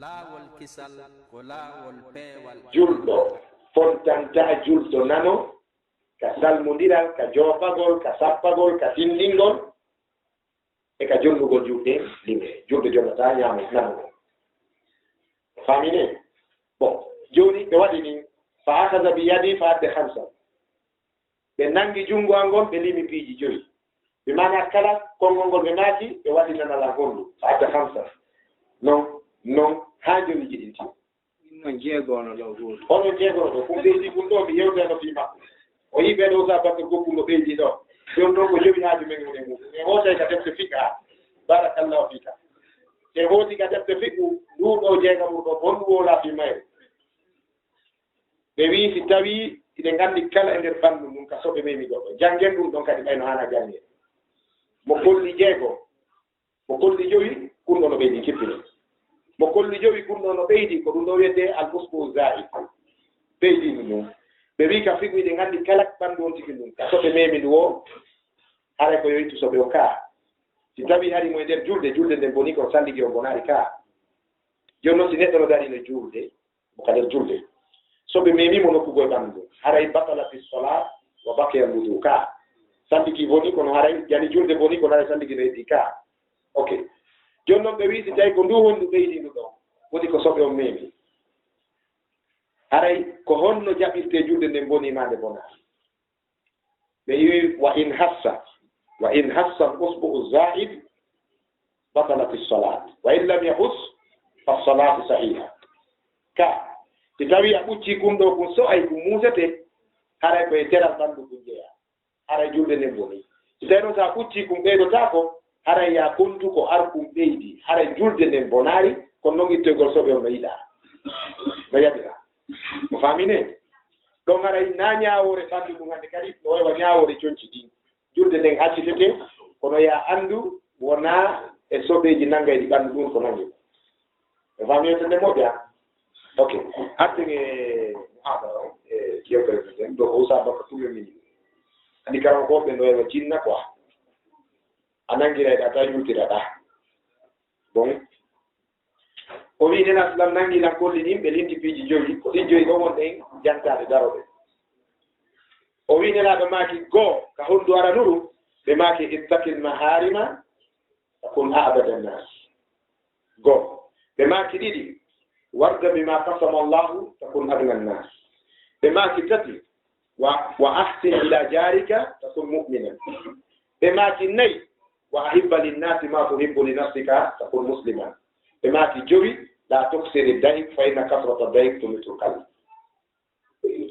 laawol kisal ko laawol peewal julɗo fontanta julɗo nano ka salmodiral ka joofagol ka sappagol ka tindingol e ka jonnugol juɗɗe limre julɗo jonnata ñaamo nanogol famine bon joni ɓe waɗi ni fa akhadha bi yadi fa adde hamsa ɓe nangi junngo angol ɓe limi piiji joyi ɓe mana kala konngol ngol ɓe naati ɓe waɗi nanala gonɗu fa adda hamsa non haa joni jiɗinti non jeegono ɗo goto onon jeegono ɗo kum ɓeydi ɗum ɗo mi yewteno fi makko o yi ɓeɗo sa bakke goppugo ɓeydi ɗo ɗon ɗo ko jogi haaju men mune mum e hootay ka defte fiqa barakallahu fika e hooti ka defte fiqu nduɗo jeega mum ɗo bonɗu wola fi mayre ɓe wi si tawi iɗe nganndi kala e nder ɓanndu mum ka soɓe memi goɗɗo janngen ɗum ɗon kadi ɓayno hana jannge mo kolli jeego mo kolli joyi ɗum ɗo no ɓeydi kippino mo kolli joyi ɗum ɗo no ɓeydi ko ɗum ɗo wiyete al usbu zaid ɓeydini ɗum ɓe wi ka figu iɗe nganndi kala ɓanndu on tigi ɗum ka soɓe memi ndu o haray ko yoytu soɓe o kaa si tawi hari mo e nder julde nden boni ko salligi o bonaari kaa joni noon si neɗɗo no dari no julde mo ka nder julde soɓe memimo nokkugo e ɓanndu haray batala fi solat wa baqiya wudu ka salligi boni kono haray jani julde boni kono haray salligi no heddi ka ok joni noon ɓe wi si tawi ko ndu hondu ɓeydi ndu ɗo woni ko soɓe on memi haray ko honno jaɓirte julde nden boni ma nde bonaari ɓe wi wa in hassa al usbu zaid batala fi solat wa in lam yahus fa solatu sahiha ka si tawi a ɓucci kum ɗo kum so ay kum muusete haray koye teral ɓanndu kum jeeya haray julde nden boni si tawi noon so a ɓucci kum ɓeydotaako haray ya kontu ko arkum ɓeydi haray julde nden bonaari kono noon ittoygol soɓe on no yiɗa no yaɗira mo famine ɗon haray na ñaawore ɓanndu ɗum hannde kadi no wawa ñaawore conci ɗin julde nden accitete kono ya anndu wona e soɓeeji nanngayɗi ɓanndu ɗum ko nangi e famiyete nde moƴƴa ok hatten e muhabara o e yewtere meten ɗo usa bakka tume mini andi karam ko ɓe no wawa jinna quoi a nangirayɗa ta yultiraɗa bon o wi nena islam nangilan kolli ɗin ɓe linti piiji joyi ko ɗin joyi ɗo wonɗen jantade daroɓe o wi nenaɓe maaki goo ka hondu aranuru ɓe maaki ittaqil maharima takun abada nnas goo ɓe maaki ɗiɗi warda bima qasama allahu takun agna nnas ɓe maaki tati wa ahsin ila jarika takun mu'minan ɓe maaki nayi wa ahibba linnasi ma tuhibbu li nafsika takun musliman ɓe maaki jowi لا تكسر الدهب فإن كثرة الدهب تميت القلب.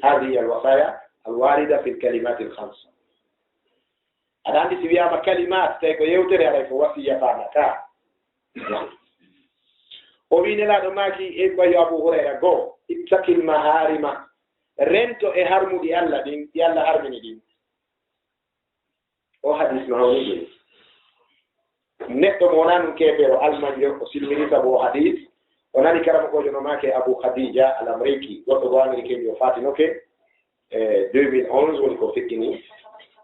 هذه الوصايا الواردة في الكلمات الخمسة. أنا عندي سبيعة كلمات تيكو يوتري على وصية فانكا. وبين لا دماغي إبا يا أبو هريرة go اتق المحارم رنتو إهرمو دي الله دين دي الله هرمني دين. أو حديث معوني نتو مونان كيفيرو ألمان وسلمني سبو حديث onani karama kojo no make Abu Khadija al-Amriki goto go Amerike jo fatinoke 2011 woni ko fekkini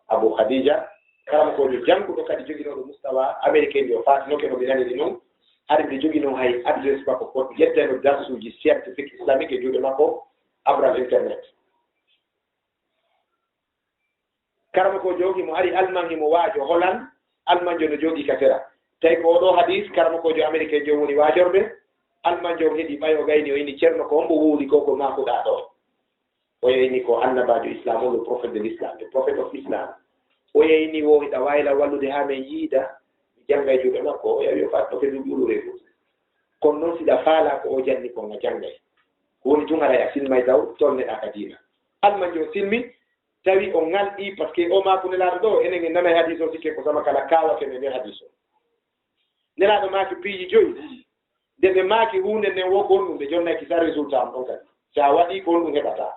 Abu Khadija karama kojo jangudo kadi jogino do mustawa Amerike jo fatinoke no binani non arbi jogino hay adresse makko ko yetteno darsuji scientifique islamique e juude makko abra internet karama ko jogi mo ari almangi mo waajo Holland almanjo no jogi katera tay ko do hadith karama kojo Amerike jo woni waajorbe almanjo hedi bayo gayni o ini cerno ko ombo wuuli koko makuɗa ɗo o yeyni ko annabajo islam o le prophète de l'islam le prophète of islam o yeyni wo hiɗa wayla wallude ha men yiida janggay juuɗe makko o yawi o fat ɗoke ɗum ɓuurure fo kono noon siɗa faala ko o janni ko nga janggay ko woni tun aray a silmay taw tolneɗa ka diina almanjo silmi tawi o ngalɗi par ce que o makunelaɗo ɗo enen en nanay hadis o sikke ko sama kala kawake men nder hadis o nelaɗo maki piiji joyi nde ɓe maaki hunde nden wo gonɗum ɓe jonnaki sa résultat am ɗon kadi so a waɗi ko ɗum heɓata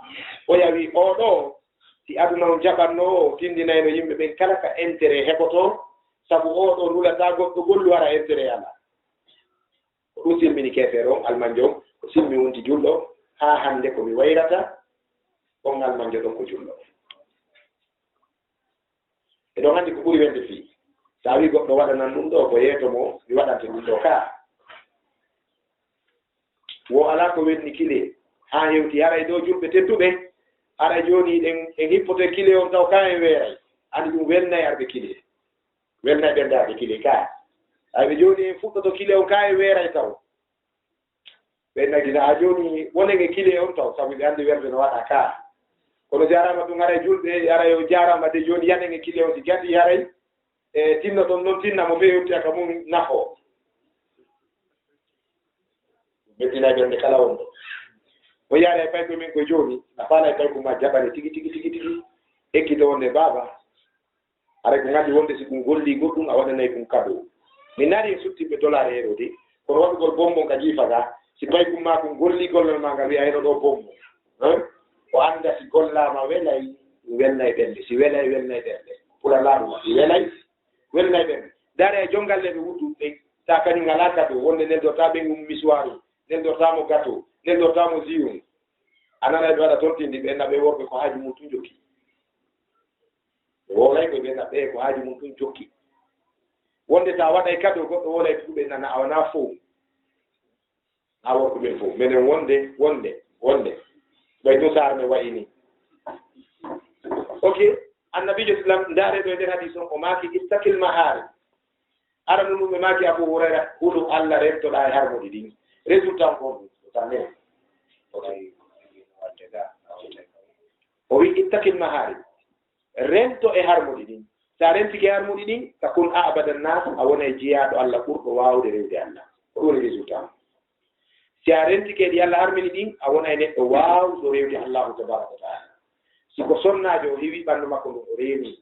o yawi oɗo si aduna on jaɓatno o tindinayno yimɓe ɓen kala ka intérêt heɓoto sabu oɗo rulata goɗɗo gollu hara intérêt ala ko ɗum silmini keefere on almanjo on ko silmi wonti julɗo ha hande komi wayrata on almanjo ɗon ko julɗo e ɗon handi ko ɓuri wende fii sa wi goɗɗo waɗanan ɗum ɗo ko yeeto mo mi waɗante ɗum ɗo ka wo ala ko wenni kile ha hewti haray ɗo julɓe tedduɓe ara joni en hippote kile on taw ka en weeray andi ɗum welnay arɓe kile welnay ɓendaɓe kile ka ayɓe joni en fuɗɗoto kile on ka en weeray taw ɓennagina ha joni wonen e kile on taw sabu ɓe andi welde no waɗa ka kono jarama ɗum haray julɓe aray o jarama de joni yanen e kile on si gadi haray e tinno ɗon noon tinna mo ɓe yettiyaka mum nafo ɓeddina ɓernde kala on ɗo o yaara e payko min ko jooni a faala e payko ma jaɓane tigi tigi tigi tigi ekkito wonde baaba aray ko ngaddi wonde si ɗum golli goɗɗum a waɗanayi ɗum cadeau mi nari e suttiɓe dollar heɗo de kono waɗugol bombon ka jiifa ga si paykum ma ɗum golli gollal ma nga wiya heno ɗo bombo o annda si gollama welay welnay ɓernde si welay welnay ɓernde pula laaɗuma si welay welnay ɓernde dare e jongalle ɓe wuttu ɓe ta kañum ngala cadeau wonde neldorta ɓe ɗum miswaru neldortamo gâteau neldortamo ziyum a nana ɓe waɗa tontindi ɓe naɓe worɓe ko haaji mum tun jokki wolay koye ɓe naɓɓe ko haaji mum tun jokki wonde ta waɗay cadeau goɗɗo wolay fuɓe nana a wona fof ha worɓe ɓen fof minen wonde ɓay ɗum sarme wayini ok annabijo islam ndaare ɗo e nder hadis on o maaki istakil mahari ara ɗum ɗum ɓe maaki Abu Hurayra huɗum Allah rentoɗa e harmoɗi ɗin résultat ko ɗum tanne o wi ittakil mahari rento e harmoɗi ɗin sa rentike harmoɗi ɗin takun abadan nas a wona e jeyaɗo Allah ɓurɗo wawde rewde Allah ko ɗum woni résultat si a rentike ɗi Allah harmini ɗin a wona e neɗɗo wawɗo rewde Allahu tabaraka wa taala siko sonnajo o heewi ɓandu makko ɗum o reeni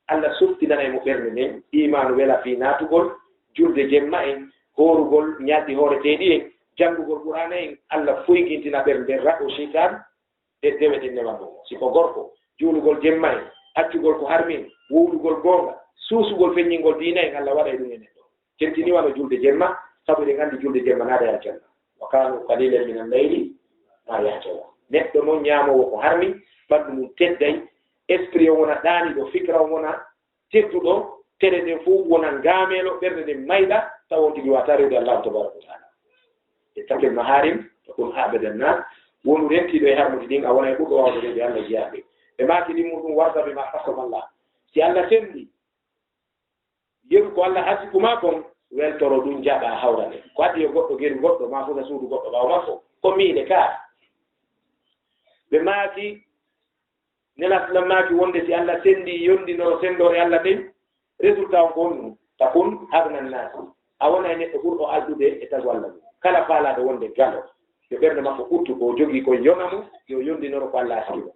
Allah suftinana e mo ɓernde nden imanu wela fi natugol julde jemma en horugol ñalɗi hooreteɗi en janngugol qur'ana en Allah foygintina ɓernde raɗo cheytan dewetinne ma ɗum siko gorko juulugol jemma en accugol ko harmin wuwlugol goonga suusugol feññingol diina en Allah waɗa e ɗum e neɗɗo centini wano julde jemma sabu eɗen anndi julde jemma naada yaljanna wa kanu qalilan min alleyli ma yahjauna neɗɗo noon ñaamowo ko harmi ɓanndu mum tedday esprit o wona ɗaaniɗo fikra o wona tedduɗo tere nden fof wona ngaameelo ɓernde nden mayɗa taw on tigi wata rewde allahu tabaraka wa taala e takel maharim to ɗum abadan nas wonu rentiɗo e harmude ɗin a wona e ɓurɗo wawde rewde allah jeyaɓe ɓe maaki ɗin mum ɗum warda ɓe ma fasomallah si allah senndi yeru ko allah hasikuma kon weltoro ɗum jaɓa hawrane ko addi e goɗɗo geru goɗɗo ma fota suudu goɗɗo ɓawo makko ko miile ka ɓe maaki nenaslam maaki wonde si allah senndi yondinoro senndore allah ɗen résultat on ko on ɗum takun agnan nas a wona e neɗɗo ɓurɗo alɗude e tagu allah ɗum kala faalaɗo wonde galo yo ɓernde makko ɓuttu ko jogii koye yona mum yo yondinoro ko allah haskimo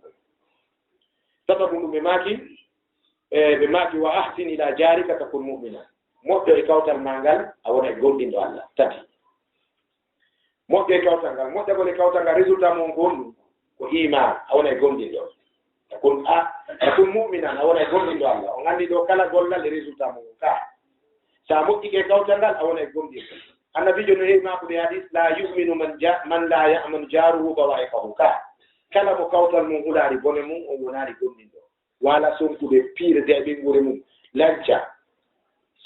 sababu ɗum ɓe maaki wa ahsin ila jarika takun mu'mina moƴƴo e kawtal ma ngal a wona e gonɗinɗo allah tati moƴƴo e kawtal ngal moƴƴagol e kawtal ngal résultat mum ko on ɗum ko iman a wona e gonɗinɗo takun mu'minan a wona e gonɗinɗo allah on anndi ɗo kala gollal e résultat mum ka sa moƴƴike e kawtal ngal a wona e gonɗinɗo annabijo no heewi makude hadis la yuminu man la yamanu jaruhu bawa'iqahu ka kala mo kawtal mum hulaari bone mum on wonaari gonɗinɗo wala sonkude piirde e ɓinngure mum lanca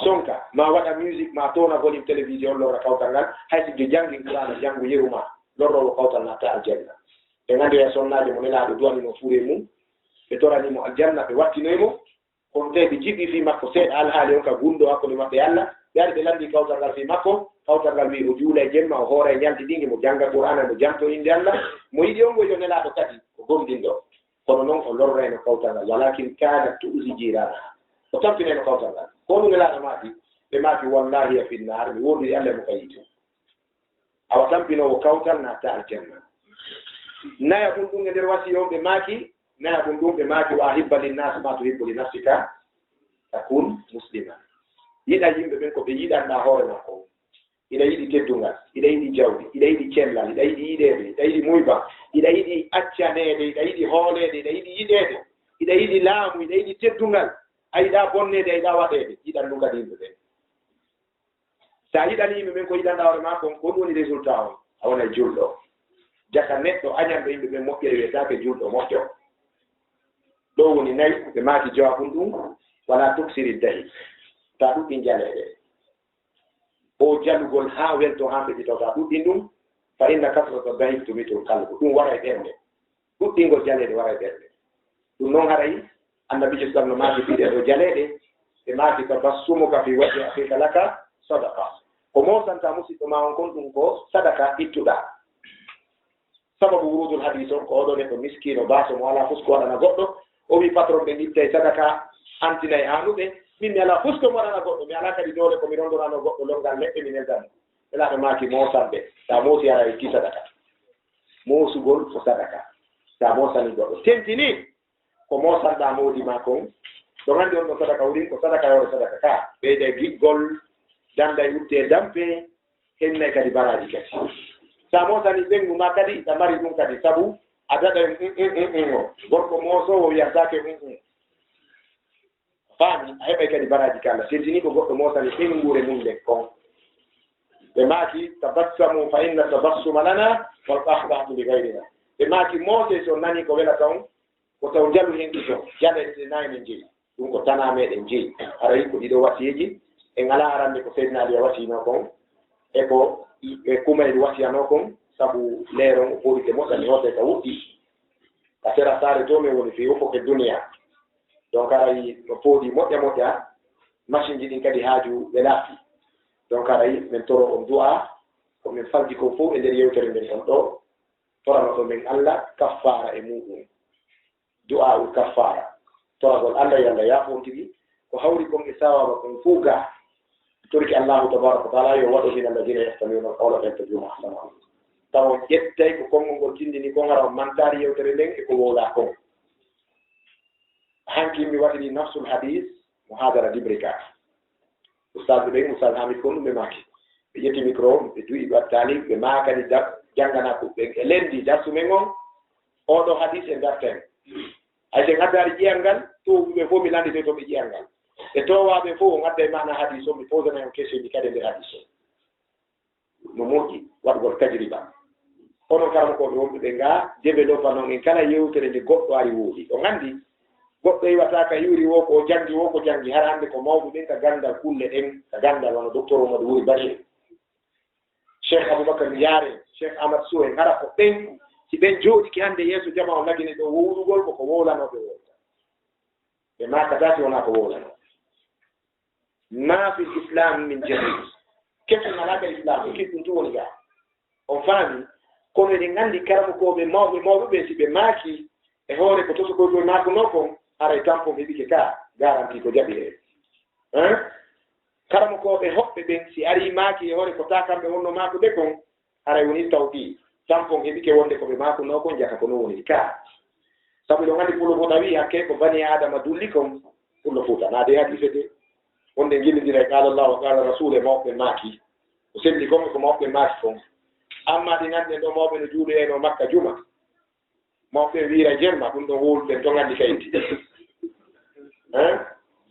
sonka ma waɗa musique ma toona volume télévision lora kawtal ngal hay si jo janngin qur'ana janngu yeru ma lorrowo kawtal natta aljanna ɓe nganndi e sonnaade mo nelaaɗo duwanimo fuure mum ɓe toranimo aljanna ɓe wattinoymo kono tawi ɓe jiɗɗi fii makko seeɗa alhaali on ka gunndo hakkunde maɓɓe allah ɓe ari ɓe lanndi kawtal ngal fii makko kawtal ngal wi o juula e jemma o hoora e ñalti ɗingi mo jannga qur'ana mo janto inde allah mo yiɗi on ngo yo nelaaɗo kadi ko gonɗinɗo kono noon o lorrayno kawtal ngal walakin kana tuusi jirana o tampinayno kawtal ngal ko ɗum nelaaɗo maaki ɓe maaki wallahi a finnaar mi woɗɗiri allah mo kayito awa tampinowo kawtal natta aljanna naya ɗum ɗum e nder wasi on ɓe maaki naya ɗum ɗum ɓe maaki wa hibba linnas ma to hibbu li nafsika takun muslima yiɗa yimɓe ɓen ko ɓe yiɗanɗa hoore makko iɗa yiɗi teddungal iɗa yiɗi jawdi iɗa yiɗi cellal iɗa yiɗi yiɗeede iɗa yiɗi muyba iɗa yiɗi accaneede iɗa yiɗi hooleede iɗa yiɗi yiɗeede iɗa yiɗi laamu iɗa yiɗi teddungal a yiɗa bonneede a yiɗa waɗeede yiɗan ɗum kadi yimɓe ɓen sa yiɗani yimɓe ɓen ko yiɗanɗa hoore ma kon ko ɗum woni résultat on a wona julɗo jaka neɗɗo añanɗo yimɓe ɓen moƴƴere wiyetaake julɗo moƴƴo ɗo woni nayi ɓe maaki jawabum ɗum wala tuksiri dahi ta ɗuɗɗi jaleeɗe o jalugol haa welto haa ɓeɗitota ɗuɗɗin ɗum fa inna kasrata dahi tumitul kalbu ɗum wara e ɓernde ɗuɗɗingol jaleeɗe wara e ɓernde ɗum noon haray annabijo sallam no maaki fiɗe ɗo jaleeɗe ɓe maaki tabassumuka fi wajhi akhika laka sadaqa ko mosanta musidɗo ma on kon ɗum ko sadaka ittuɗa sababu wurudul hadis on ko oɗo neɗɗo miskino baaso mo ala fusko waɗana goɗɗo o wi patron ɓe ittay sadaka antinayi hanuɓe min mi ala fusko mo waɗana goɗɗo mi ala kadi doole komi rondorano goɗɗo longal leɗɗe mi neldan elaɓe maaki mosanɓe sa moosi ara itti sadaka moosugol ko sadaka sa mosani goɗɗo tentini ko mosanɗa moodi ma kon ɗo gandi on ɗo sadaka wurin ko sadaka yore sadaka ka ɓeyde giggol danday utte dampe hennay kadi baraji kadi sa mosani ɓengu ma kadi ɗa mari ɗum kadi sabu a daɗa o gorko moosowo wiyatake faami a heɓay kadi baraji kala tentini ko goɗɗo mosani ɓengure mum nden kon ɓe maaki tabassamu fa inna tabassuma lana wal qahqahatu li gayrina ɓe maaki moose so nani ko welata on ko taw jalu hen ɗiɗo jaɗeɗe nayi men jeeyi ɗum ko tana meɗen jeeyi arayi ko ɗiɗo wasiyeji en ala arande ko seydina ali wasino kon e ko e kumayel wasiyano kon sabu leeron o foɗite moƴƴani hote ka wuɗɗi ka sera saare to min woni fi fof e duniya donc arayi no fooɗi moƴƴa moƴƴa machine ji ɗin kadi haaju ɓe laafi donc arayi min toro on du'a ko min falji ko fof e nder yewtere nden on ɗo torano ɗo min allah kaffara e muɗum du'a ul kaffara toragol allah yalla yaafon tigi ko hawri kon e sawaba kon fof ga torki allahu tabaraka wa taala yo waɗo min alladina yastamiuna alqawla fayattabiuna ahsanahu taw ƴettay ko konngol ngol tindini kon ara mantari yewtere nden e ko wowla kon hanki mi waɗiri nafsul hadis muhadara dibrika ustad ɓen ustad hamid kon ɗum ɓe maaki ɓe ƴetti micro ɓe duyi ɓe wattali ɓe maakani janngana ko ɓen e lendi darsu men on oɗo hadise garten ayte gaddari ƴiyangal towɓe fof mi landite to ɓe ƴiyangal e towaɓe fof o gadda e mana hadis o mi posana on question ji kadi e nder hadis o no moƴƴi waɗgol tajriba onon karama koɓe wonɓe ɓe nga développe noon en kala yewtere nde goɗɗo ari woodi o gandi goɗɗo iwata ka hiwri wo ko jangi wo ko jangi har hannde ko mawɓe ɓen ka gandal kulle ɗen ka gandal wono docteur omadou wuri bachir cheikh aboubacar yaare cheikh ahmad sow en hara ko ɓen si ɓen jooɗiki hannde yeeso jama o lagine ɗo wowrugol koko wowlanoɓe wowta ɓe makatati wona ko wowlano ma fi l'islam min jahil keso nalaka islam e kiɗɗum tu woni ga on faami kono eɗen nganndi karamokoɓe mawɓe ɓe si ɓe maaki e hoore ko toto koye maakuno kon haray tampon heɓike ka garanti ko jaɓi he karamokoɓe hoɓɓe ɓen si ari maaki e hoore ko ta kamɓe wonno maakuɓe kon haray woni tawɗi tampon heɓike wonde koɓe maakuno kon jaka ko non woni ka sabu ɗo nganndi pullo fota wi hakke ko bani adama dulli kon pullo fota naade hadise de wonde gillidira e qala llahu wa qala rasul e mawɓe maaki ko selli kon ko mawɓe maaki kon amma ɗi ngannden ɗo mawɓe no juuɗo eno makka juma mawɓe wiira jemma ɗum ɗo woluɗen to nganndi kayti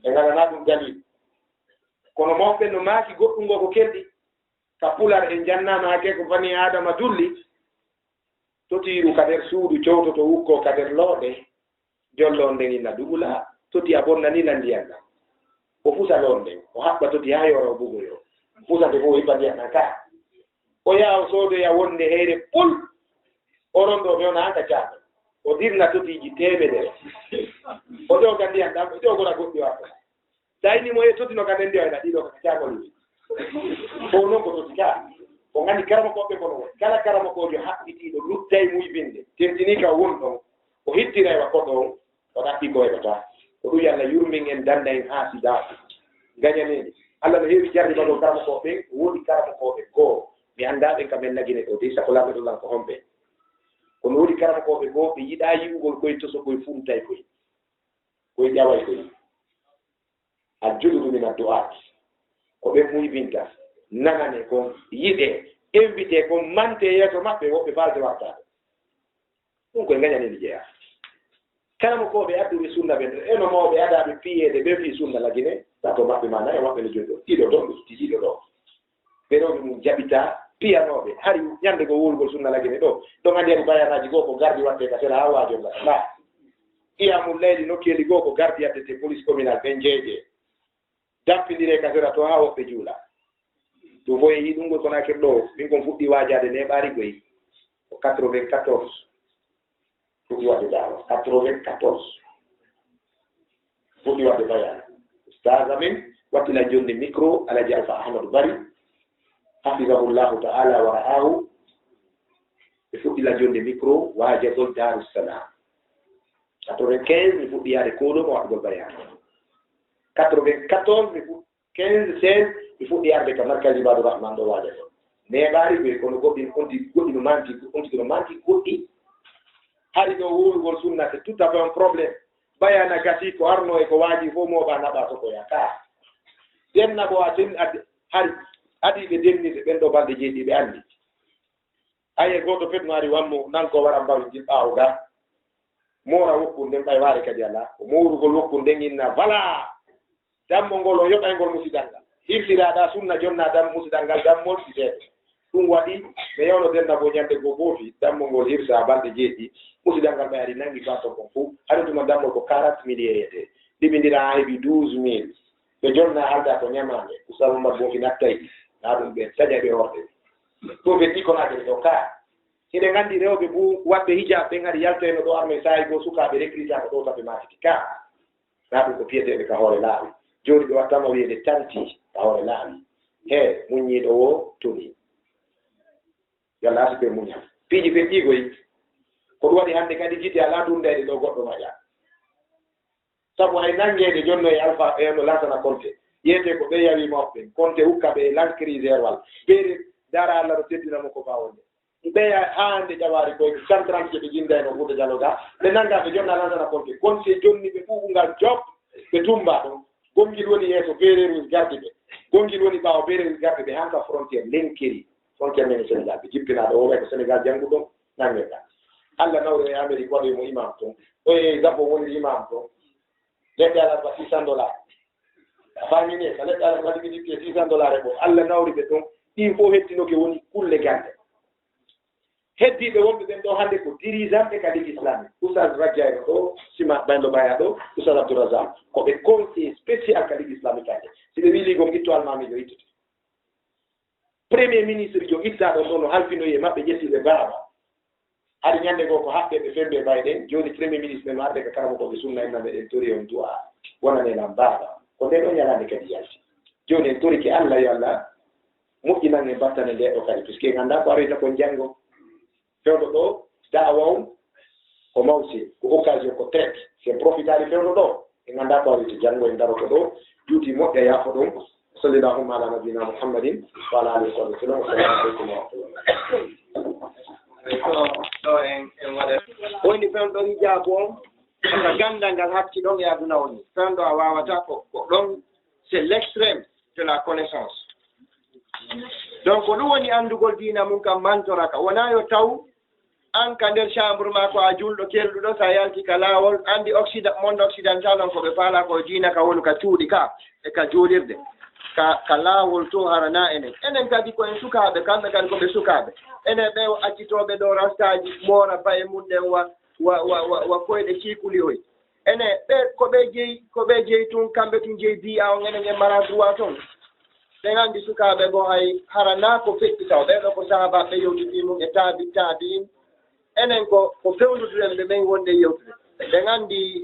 ɓe nganana ɗum dalil kono mawɓe no maaki goɗɗum ngo ko kelɗi ka pular en jannama hake ko bani adama dulli totiiru ka nder suudu cowto to wukko ka nder looɗe jollo nden inna duɓula toti a bonnanila ndiyam ɗam o fusa loon nden o haɓɓa toti haa yoro bugoyo fusante fof hiɓɓa ndiyam ɗan ka o yaha o soodoya wonde heyre pul oron ɗo mewna hanka caaɓe o dirna totiiji temeɗere o ƴoga ndiyam ɗam o ƴogora goɗɗi warta sa innimo e totino ka nden ndiyoyɗa ɗiɗo kaka caagol wi fof noon ko toti ka o nganndi karama koɓe kono woni kala karama kojo haɓɓitiiɗo luttay muybinde tentini ka woni ɗon o hittira e wakkoɗo on o ɗaɓɓi ko heɓata ko ɗum yalla yurmin en danda en haa sidaaɓe gañaneeni allah no heewi jarriba ɗo karama koɓe woodi karama koɓe goo mi annda ɓen kam en nagine ɗo dey sako lamɓe ɗo lan ko homɓe kono woodi karama koɓe goo ɓe yiɗaa yi'ugol koye toso koye funtay koye koye ƴaway koye a juɗuɗu min addu'at ko ɓen muybinta nanane kon yiɗe invité kon mante yeeso maɓɓe woɓɓe balde wartade ɗum koye gañanini jeeya kala mo koɓe adduɓe sunna ɓen eno mawɓe adaɓe piyeede ɓe fi sunna lagine sato maɓɓe ma nayi maɓɓe no joni ɗo ɗiɗo ɗon ɓe sutti ɗiɗo ɗo ɓeɗoɓe mum jaɓita piyanoɓe hari ñande go wulgol sunna lagine ɗo ɗon andi adi bayanaji goo ko gardi watte ka sela ha waajo ngata la iyamum leydi nokkeli goo ko gardi yaddete police communal ɓen jeeje dappidire ka sera to ha woɓɓe juula ɗum fo yehi ɗum gol konakir ɗo min kon fuɗɗi waajade neɓaari goyi ko 94 fuɗɗi wadde daawa 94 fuɗɗi wadde bayani stage amin wattila jonde micro alaji alpha ahmadou bari hafidahullahu taala wa ra'ahu ɓe fuɗɗila jonde micro waajagol darussalam 95 mi fuɗɗi yaade koɗo mo waɗgol bayani 94 mi fuɗɗi 15 16 mi fuɗɗi arde ka markaji ibadou rahman ɗo waaja ɗon neɓaari ɓe kono goɗɗi goɗɗi no manti no manti goɗɗi hari ɗo wurugol sunna c'est tout à fait un probléme bayana gasi ko arno e ko waaji fof moɓa naɓa sokoya ka denna bo a den hari adiɓe dennide ɓen ɗo balɗe jeeɗi ɓe anndi aye goto fet no ari wammo nanko wara mbawi jil ɓaawo ga moora wokkul nden ɓay waare kadi ala ko mowrugol wokkul nden inna voilà dammo ngol o yoɓay ngol musidal ngal hirtiraɗa sunna jonna dam musidal ngal dammol ɗiseeɗo ɗum waɗi ɓe yewno denna bo ñande go goofi dammo ngol hirsa balɗe jeeɗi musidal ngal ɓay ari nangi banton kon fof haɗa tuma dammol ko 40 mille yeyete ɗiɓidira ha heeɓi 12 mille ɓe jonna halda ko ñamande usamama bofi nattayi na ɗum ɓe taƴa ɓe horde ɗum ɓe ɗikonade ɗo ka hiɗe nganndi rewɓe bo waɓɓe hijab ɓen ari yaltoyno ɗo arno e sahi goo sukaaɓe recruta ko ɗo taɓe matiki ka na ɗum ko piyeteɓe ka hoore laaɓi joni ɓe wattama wiyeede tanti ka hoore laaɓi he muññiɗo o toni yalla asiɓe muñal piiji ɓe ɗigoyi ko ɗum waɗi hannde kadi gite ala dundede ɗo goɗɗo maƴa sabu hay nanguede jonno e alpha eno lasana compte yiyete ko ɓe yawi mawɓe compte hukka ɓe lancrisére wal ɓeyde dara allah no teddinamo ko bawonde ɓeya hande ƴawaari koye 130 ɓe jinda no Fouta Diallo ga ɓe nanga ɓe jonna lansana compte compte jonni ɓe ɓuuɓungal job ɓe tumba ɗon gongil woni yeeso béréruji garde ɓe gongil woni ɓaawo béréruji garde ɓe hanka frontiére lenkiri frontiére men e Sénégal ɓe jippinaɗo o way ko Sénégal janngu ɗon nangeɗa Allah nawre Amérique waɗi mo imam ton o e Gabon woni imam ton leɗɗe ala ba $600 famine ka leɗɗe ala waɗi ɗiɗi $600 e bon Allah nawri ɓe ton ɗin fof hettinoke woni kulle gande heddiɓe wonɓe ɓen ɗo hannde ko dirigeant ɓe kadi islamique oustaz Radiayno ɗo sima ɓaylo baya ɗo oustaz Abdourazak koɓe conseil spécial kadi islamique aje si ɓe wili gon itto almami yo ittete premier ministre jo ittaɗo ɗo no halfinoyi e maɓɓe ƴettiɓe baaba haɗi ñande goo ko haɓɓe ɓe fembe mbayɗen joni premier ministre no arde ka karamo koɓe sunna inna meɗen tori on du'a wonanenan baaba ko nde ɗo ñalande kadi yalti joni en tori ke Allah yo Allah moƴƴinan en battane nde ɗo kadi puisque ganda ko aroyta kon janngo fewɗo ɗo da'awaw ko mawsi ko occasion ko traite c'est profitade fewɗo ɗo e ganda ko aroyta janngo en daroto ɗo juuti moƴƴa yaafo ɗum sallallahu ala nabina muhammadin wa ala alihi wa sallam assalamu aleykum wa rahmatullah woni fewɗo hijabu on aka gandal ngal hatti ɗon e aduna woni fewɗo a wawata ko ɗon c'est l'extrême de la connaissance donc ko ɗum woni andugol diina mum kam mantoraka wona yo taw an ka nder chambre ma ko a julɗo kelɗuɗo sa yalti ka laawol andi monde occidental on ko ɓe faala ko diina ka woni ka cuuɗi ka e ka jooɗirde ka laawol to harana enen kadi koyen sukaaɓe kamɓe kadi koɓe sukaaɓe enen ɓe accitooɓe ɗo rastaji moora baye mum ɗen wa koyɗe ciikuli hoy enen ɓe koɓe jeyi tun kamɓe tun jeyi biya on enen e mara droit toon ɓe nganndi sukaaɓe goo hay harana ko feƴƴi taw ɓeɗo ko sahabaɓe yewtiti mum e taabi enen ko fewnduduren ɓe ɓen wonde yewtude ɓe nganndi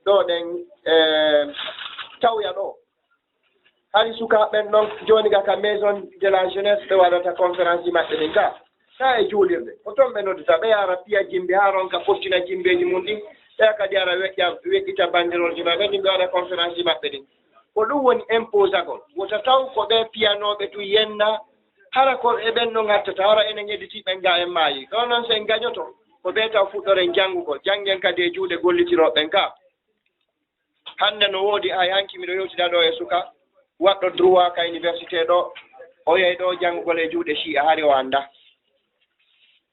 ɗo ɗen tawya ɗo hari sukaaɓen noon jooni ga ka maison de la jeunesse ɓe waɗata conférence ji maɓɓe ɗin ka e juulirde ko toon ɓe noddata ɓe ara piya jimbe haa ron ka fottina jimbeeji mum ɗin ɓe kadi ara weƴƴita bandirolji maɓɓe ɗin ɓe waɗa conférence ji maɓɓe ɗin ko ɗum woni imposagol wota taw ko ɓe piyanooɓe tu yenna hara ko eɓen ɗo ngattata hara enen hedditiɓen ga en maayi ɗo noon so en gañoto ko ɓe taw fuɗɗoren janngugol janngen kadi e juuɗe gollitirooɓen ka hannde no woodi hay hanki miɗo yewtida ɗo e suka waɗɗo droit ka université ɗo o yehi ɗo janngugol e juuɗe Chia hari o annda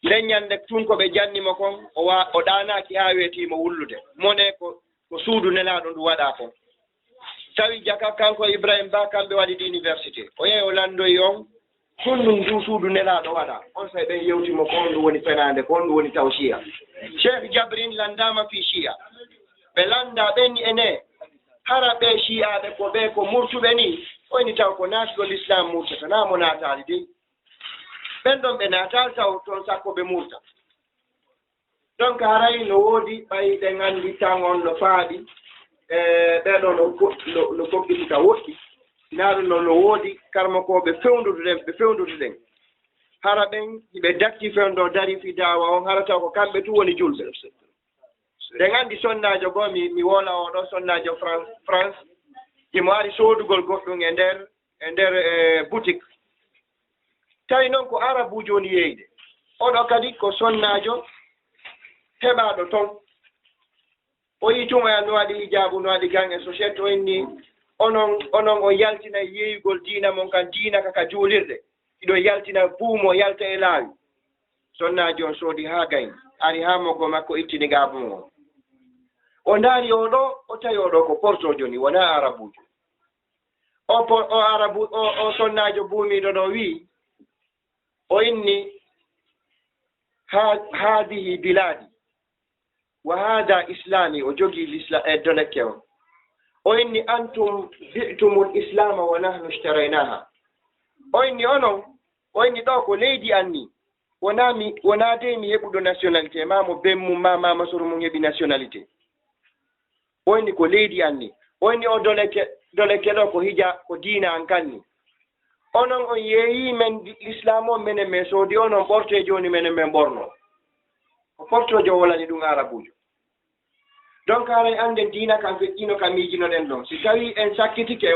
nden ñannde tun ko ɓe jannimo kon o ɗaanaaki haa weetiimo wullude mone ko suudu nelaaɗo ndu waɗa kon tawi jaka kanko Ibrahima Ba kamɓe waɗi ɗi université o yehi o lanndoyi on honɗum ndu suudu nelaaɗo waɗa on so ɓen yewtimo ko on ɗum woni fenande ko on ɗum woni taw Chia Cheikh Jabrin landama fi Chia ɓe landa ɓenni ene hara ɓe Chiaɓe ko ɓe ko murtuɓe ni oyni taw ko naatgol l'islam murtata na mo naataali de ɓen ɗon ɓe naataali taw toon sakko ɓe murta donc haray no woodi ɓayiɗe nganndi tan on no faaɗi ɓeɗo no fokkiti ka woɗɗi sinaa ɗum noon no woodi karmakoɓe fewnduduɗen hara ɓen ɓe dakki fewndo dari fi dawa on hara taw ko kamɓe tu woni julɓe ɓe nganndi sonnajo goo mi wola oɗo sonnajo France imo ari soodugol goɗɗum e nder boutique tawi noon ko arabuji woni yeyde oɗo kadi ko sonnajo heɓaɗo toon o yi tuma no waɗi hijabu no waɗi gang e société o inni onon o yaltina yeeygol diina mon kan diina kaka juulirde iɗo yaltina buumo yalta e laawi sonnajo on soodi haa gayni ari haa moggo makko ittini gaabum on o ndaari oɗo o tawi oɗo ko portojo ni wona arabujo o sonnajo buumiɗo ɗo wi o inni hadihi biladi wa hada islami o jogii l'islam e dolekke on o inni antum bi'tumul islama wa nahnu ishtaraynaha o inni onon o inni ɗo ko leydi anni wona de mi heɓuɗo nationalité mamo bemmum mama soro mum heɓi nationalité o inni ko leydi anni o inni o dolekke ɗo ko hija ko diina an kanni onon on yeeyi men l'islam o menen men soodi onon ɓorte joni menen men ɓorno ko portojo wolani ɗum arabujo donc haray anden diina kam feƴƴino kam miijinoɗen ɗon si tawi en sakkitike